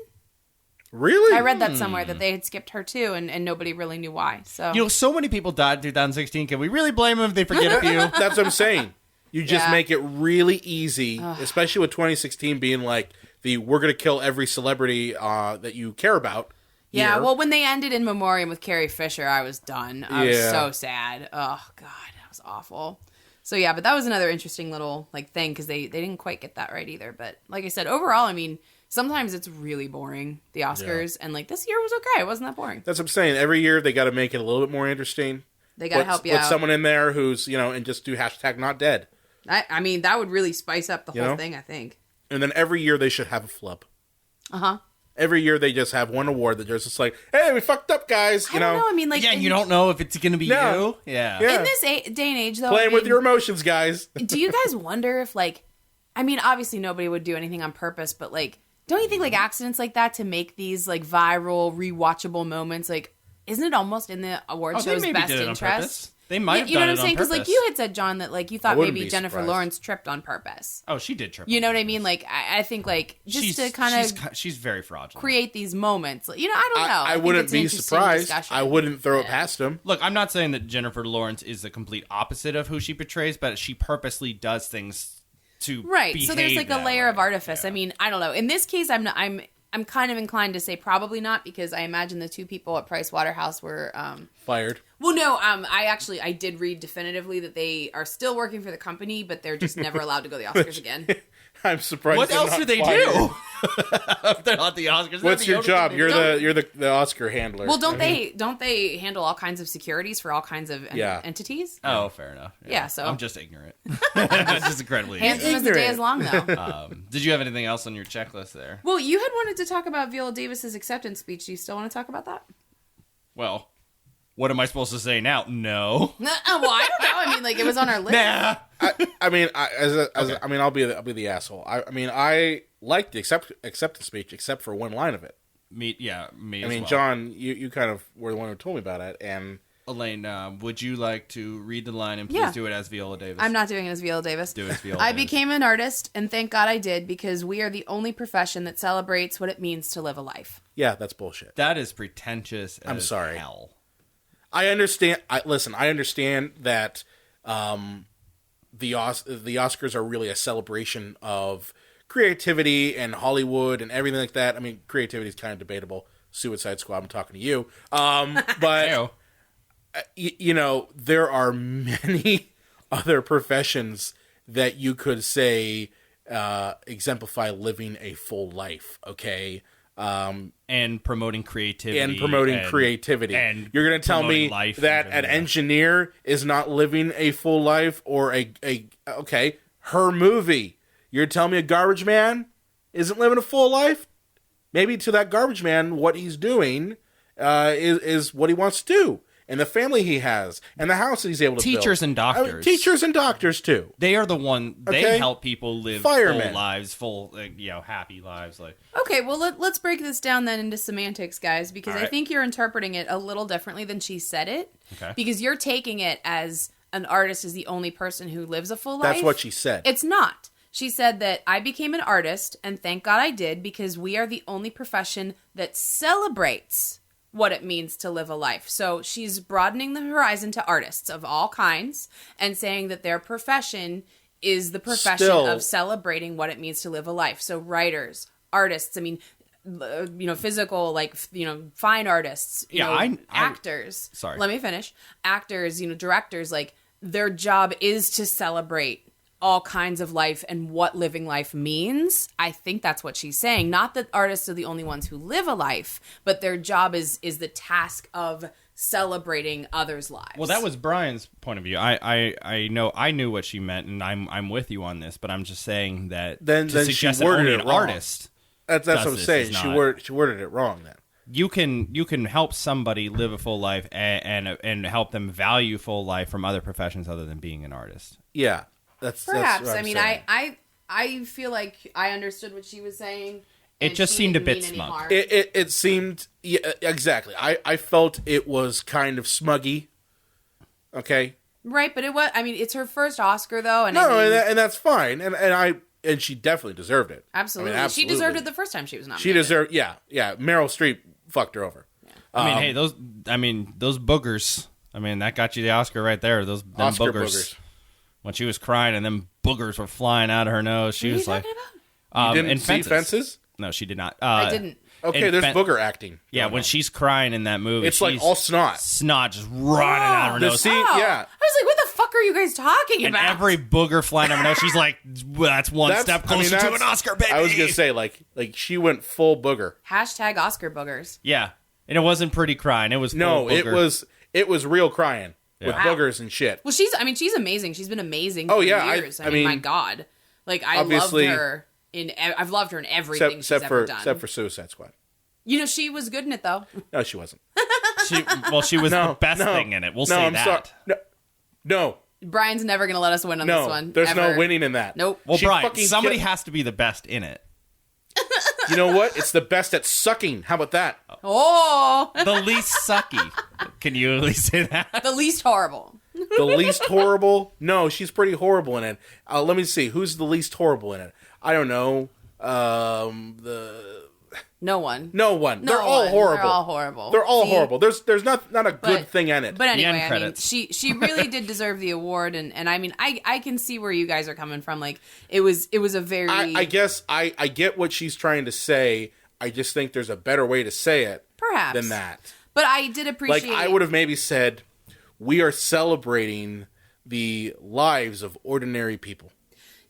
Really? I read that somewhere that they had skipped her too, and nobody really knew why. So So many people died in 2016. Can we really blame them if they forget a few? That's what I'm saying. You just Yeah. make it really easy, especially with 2016 being like we're going to kill every celebrity that you care about. yeah. year. Well, when they ended in memoriam with Carrie Fisher, I was done. I was Yeah. so sad. Oh God, that was awful. So yeah, but that was another interesting little thing because they didn't quite get that right either. But like I said, overall, I mean, sometimes it's really boring, the Oscars, and this year was okay. It wasn't that boring. That's what I'm saying. Every year they got to make it a little bit more interesting. They got to help you Put out. someone in there who's and just do hashtag not dead. I mean, that would really spice up the whole know? thing, I think. And then every year they should have a flub. Uh-huh. Every year they just have one award that they're just like, hey, we fucked up, guys. I don't know. I mean, Yeah, in, you don't know if it's going to be No. you. Yeah. Yeah. in this day and age, though. playing I with mean, your emotions, guys. do you guys wonder if, I mean, obviously nobody would do anything on purpose, but, don't you think, accidents like that to make these, viral, rewatchable moments, isn't it almost in the award Oh, they show's maybe best did it on interest? purpose. They might have You know done what I'm it on saying? Because, purpose. you had said, John, that, you thought wouldn't maybe be Jennifer surprised. Lawrence tripped on purpose. Oh, she did trip. You on know what I purpose. mean? I think, just to kind of she's very fraudulent. create these moments. I don't know. I think wouldn't it's an be interesting surprised. discussion. I wouldn't throw it past him. Look, I'm not saying that Jennifer Lawrence is the complete opposite of who she portrays, but she purposely does things to Right. So there's behave a that layer way. of artifice. Yeah. I mean, I don't know. In this case, I'm I'm kind of inclined to say probably not, because I imagine the two people at Price Waterhouse were Fired. well, no, I did read definitively that they are still working for the company, but they're just never allowed to go to the Oscars again. I'm surprised. What they're else not do they fired. do? If they're not the Oscars. What's they're your the job? only You're the Oscar handler. Well, don't they handle all kinds of securities for all kinds of Yeah. entities? Oh, fair enough. Yeah, so- I'm just ignorant. I'm just incredibly Handsome ignorant. as the day is long, though. Did you have anything else on your checklist there? Well, you had wanted to talk about Viola Davis's acceptance speech. Do you still want to talk about that? Well, what am I supposed to say now? No. Well, I don't know. I mean, like, it was on our list. Nah. I mean, I'll be the asshole. I mean, I liked the acceptance speech, except for one line of it. Me I as mean, well. John, you kind of were the one who told me about it, and Elaine, would you like to read the line and please Yeah. do it as Viola Davis? I'm not doing it as Viola Davis. Do it as Viola I Davis. became an artist, and thank God I did, because we are the only profession that celebrates what it means to live a life. yeah, that's bullshit. That is pretentious as I'm sorry. hell. I understand. I understand that the Oscars are really a celebration of creativity and Hollywood and everything like that. I mean, creativity is kind of debatable. Suicide Squad, I'm talking to you. But Ew. you know, there are many other professions that you could say exemplify living a full life. Okay. And promoting creativity. And promoting creativity. And you're going to tell me promoting life that even, an engineer is not living a full life, or okay, her movie. You're telling me a garbage man isn't living a full life? Maybe to that garbage man, what he's doing is what he wants to do. And the family he has, and the house that he's able to build. Teachers and doctors. I mean, teachers and doctors, too. They are the one. They Okay. help people live Firemen. full lives, happy lives. Like Okay, well, let's break this down then into semantics, guys, because All I right. think you're interpreting it a little differently than she said it. Okay. Because you're taking it as an artist is the only person who lives a full life. That's what she said. It's not. She said that I became an artist, and thank God I did, because we are the only profession that celebrates what it means to live a life. So she's broadening the horizon to artists of all kinds and saying that their profession is the profession Still- of celebrating what it means to live a life. So writers, artists, I mean, physical, fine artists, Yeah, I- actors. Sorry. Let me finish. Actors, directors, their job is to celebrate all kinds of life and what living life means. I think that's what she's saying. Not that artists are the only ones who live a life, but their job is the task of celebrating others' lives. Well, that was Brian's point of view. I know I knew what she meant, and I'm with you on this. But I'm just saying that Then she suggest that worded only it an wrong. artist. That's what I'm Justice saying. is She not- worded it wrong then. You can help somebody live a full life and help them value full life from other professions other than being an artist. Yeah. That's Perhaps. what I I'm mean, saying. I feel like I understood what she was saying. It and just she seemed a didn't bit mean any smug. harm. It seemed, yeah, exactly. I felt it was kind of smuggy. Okay. Right, but it's her first Oscar, though. And No, I mean, and that's fine. And she definitely deserved it. absolutely. I mean, She deserved it the first time she was nominated. She deserved, yeah. Meryl Streep fucked her over. I mean, hey, those boogers. I mean, that got you the Oscar right there. Them Oscar boogers. When she was crying and them boogers were flying out of her nose, she What are you was like, talking about? You didn't in see Fences? No, she did not. I didn't. Okay, in there's Fen- booger acting. Yeah, going when on. she's crying in that movie, It's like she's all snot. snot just running out of her The nose. scene, Oh, yeah. I was like, what the fuck are you guys talking And about? every booger flying out of her nose, she's like, well, that's one step I mean, closer to an Oscar, baby. I was gonna say like she went full booger. Hashtag Oscar boogers. Yeah. And it wasn't pretty crying. It was full No, booger. it was real crying with Yeah. boogers and shit. Well, she's amazing. She's been amazing Oh, for yeah, years. I I mean, my mean, God. Like, I loved obviously- her I've loved her in everything she's ever done. Except for Suicide Squad. She was good in it, though. No, she wasn't. She was No, the best no, thing in it. We'll no, say I'm that. sorry. No, Brian's never going to let us win on no, this one. there's ever. no winning in that. Nope. Well, She Brian, fucking somebody killed- has to be the best in it. You know what? It's the best at sucking. How about that? Oh, The least sucky. Can you at least say that? the least horrible. The least horrible? No, she's pretty horrible in it. Let me see. Who's the least horrible in it? I don't know. No one. No one. No They're all one. horrible. They're all horrible. They're all See? horrible. There's not a good thing in it. But anyway, end I mean, credits. she really did deserve the award, and I mean, I can see where you guys are coming from. Like, it was a very I guess I get what she's trying to say. I just think there's a better way to say it Perhaps. than that. But I did appreciate... Like, I would have maybe said, we are celebrating the lives of ordinary people.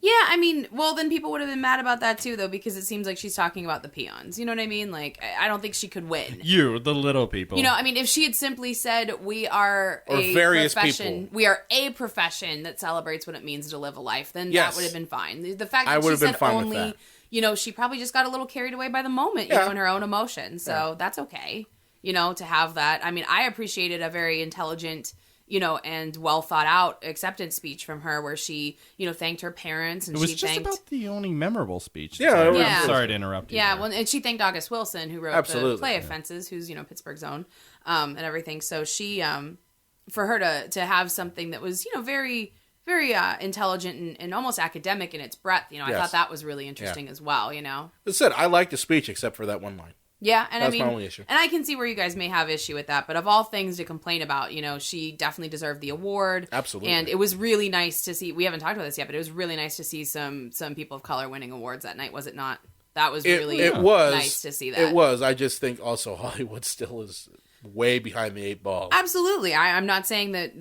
Yeah, I mean, well, then people would have been mad about that too, though, because it seems like she's talking about the peons. You know what I mean? Like, I don't think she could win. You, the little people. You know, I mean, if she had simply said, we are various profession, people. we are a profession that celebrates what it means to live a life, then Yes. that would have been fine. The fact I that would she have been said fine with only, that. you know, she probably just got a little carried away by the moment, you know, in her own emotions. So that's okay, you know, to have that. I mean, I appreciated a very intelligent, you know, and well thought out acceptance speech from her where she, you know, thanked her parents and it was she just thanked... about the only memorable speech. Yeah, So it was- Yeah. I'm sorry to interrupt you. Yeah, there. well, and she thanked August Wilson, who wrote Absolutely, the play yeah. of Fences, who's, you know, Pittsburgh's own, and everything. So she, for her to have something that was, you know, very, very intelligent and almost academic in its breadth, you know, I Yes. thought that was really interesting as well, you know? As I said, I liked the speech except for that one line. Yeah, and That's I my mean, only issue. and I can see where you guys may have issue with that, but of all things to complain about, you know, she definitely deserved the award. Absolutely. And it was really nice to see, we haven't talked about this yet, but it was really nice to see some people of color winning awards that night, was it not? That was really It was nice to see that. It was. I just think also Hollywood still is way behind the 8 ball. Absolutely. I'm not saying that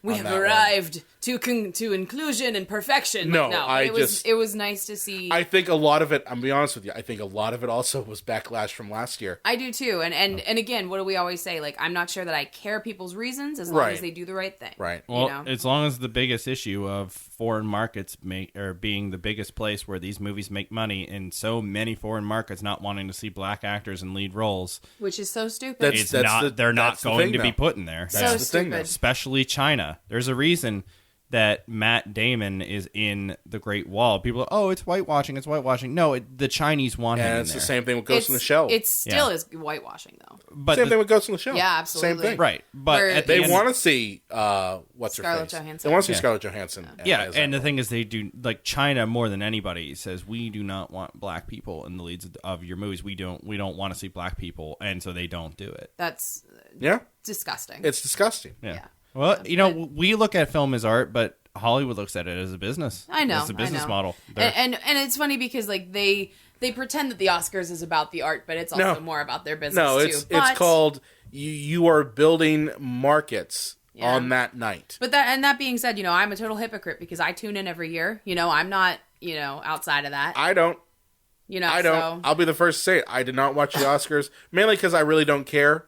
we On have that one. arrived to inclusion and perfection. No, it was nice to see. I think a lot of it, I'm be honest with you, I think a lot of it also was backlash from last year. I do too. And again, what do we always say? Like, I'm not sure that I care people's reasons as long Right. as they do the right thing. Right. Well, you know? as long as the biggest issue of foreign markets being the biggest place where these movies make money, and so many foreign markets not wanting to see black actors in lead roles, Which is so stupid. That's- they're not that's the going thing to be now. put in there. so That's the thing, stupid. though. Especially China. There's a reason that Matt Damon is in The Great Wall. People are, oh, it's whitewashing, it's whitewashing. No, the Chinese want him And in it's there. the same thing with Ghost in the Shell. It still is whitewashing, though. But Same thing with Ghost in the Shell. Yeah, absolutely. Same thing. right. But Where- at the They end, want to see what's her Scarlett face. Johansson. They want to see Yeah. Scarlett Johansson. yeah, as and that the thing is, they do, like, China more than anybody says, we do not want black people in the leads of your movies. We don't want to see black people, and so they don't do it. That's Yeah, disgusting. it's disgusting. Yeah. Well, you know, we look at film as art, but Hollywood looks at it as a business. I know. It's a business I know. model. And it's funny because, like, they pretend that the Oscars is about the art, but it's also No. more about their business, No, too. it's called you are building markets Yeah. on that night. But that being said, you know, I'm a total hypocrite because I tune in every year. You know, I'm not, you know, outside of that. I don't. You know, I don't. So, I'll be the first to say it. I did not watch the Oscars, mainly because I really don't care.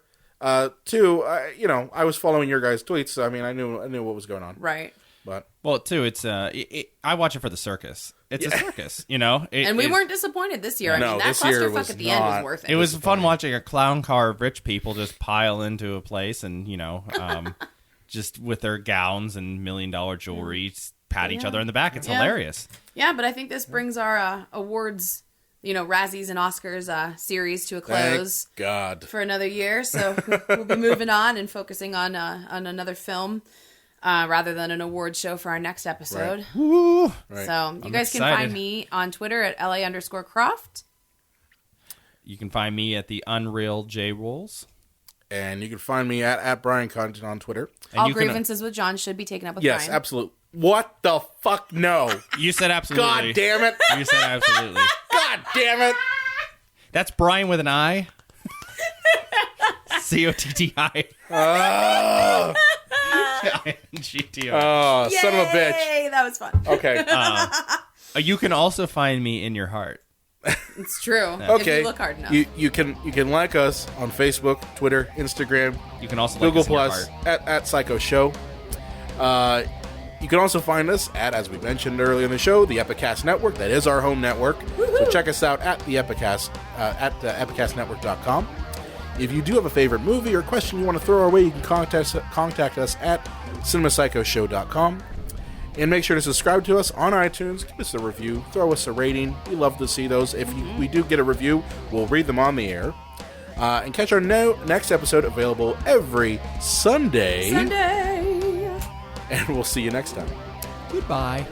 Two, you know, I was following your guys' tweets, so I mean, I knew what was going on. right. But Well, too, it's I watch it for the circus. It's a circus, you know. And we weren't disappointed this year. I No, mean, that this year clusterfuck was at the end was not- worth it. It was fun watching a clown car of rich people just pile into a place and, you know, just with their gowns and $1 million jewelry, pat each other in the back. It's Yeah. hilarious. Yeah, but I think this brings our awards, you know, Razzies and Oscars series to a close thank God. for another year. So we'll be moving on and focusing on another film rather than an award show for our next episode. Woo! Right. So you guys can excited. find me on Twitter at LA_Croft. You can find me at the Unreal J Rules. And you can find me at Brian Content on Twitter. And All you can- grievances with John should be taken up with Yes, Brian. absolutely. What the fuck? No. You said absolutely. God damn it. You said absolutely. God damn it. That's Brian with an I. COTTI. Oh, GTO. oh son of a bitch. Yay, that was fun. Okay. You can also find me in your heart. It's true. Okay. If you look hard enough. You can like us on Facebook, Twitter, Instagram, You can also Google like us in your Plus, heart. at Psycho Show. You can also find us at, as we mentioned earlier in the show, the Epicast Network. That is our home network. So check us out at the Epicast at epicastnetwork.com. If you do have a favorite movie or question you want to throw our way, you can contact us at cinemapsychoshow.com. And make sure to subscribe to us on iTunes. Give us a review. Throw us a rating. We love to see those. If we do get a review, we'll read them on the air. And catch our next episode, available every Sunday. Sunday. And we'll see you next time. Goodbye.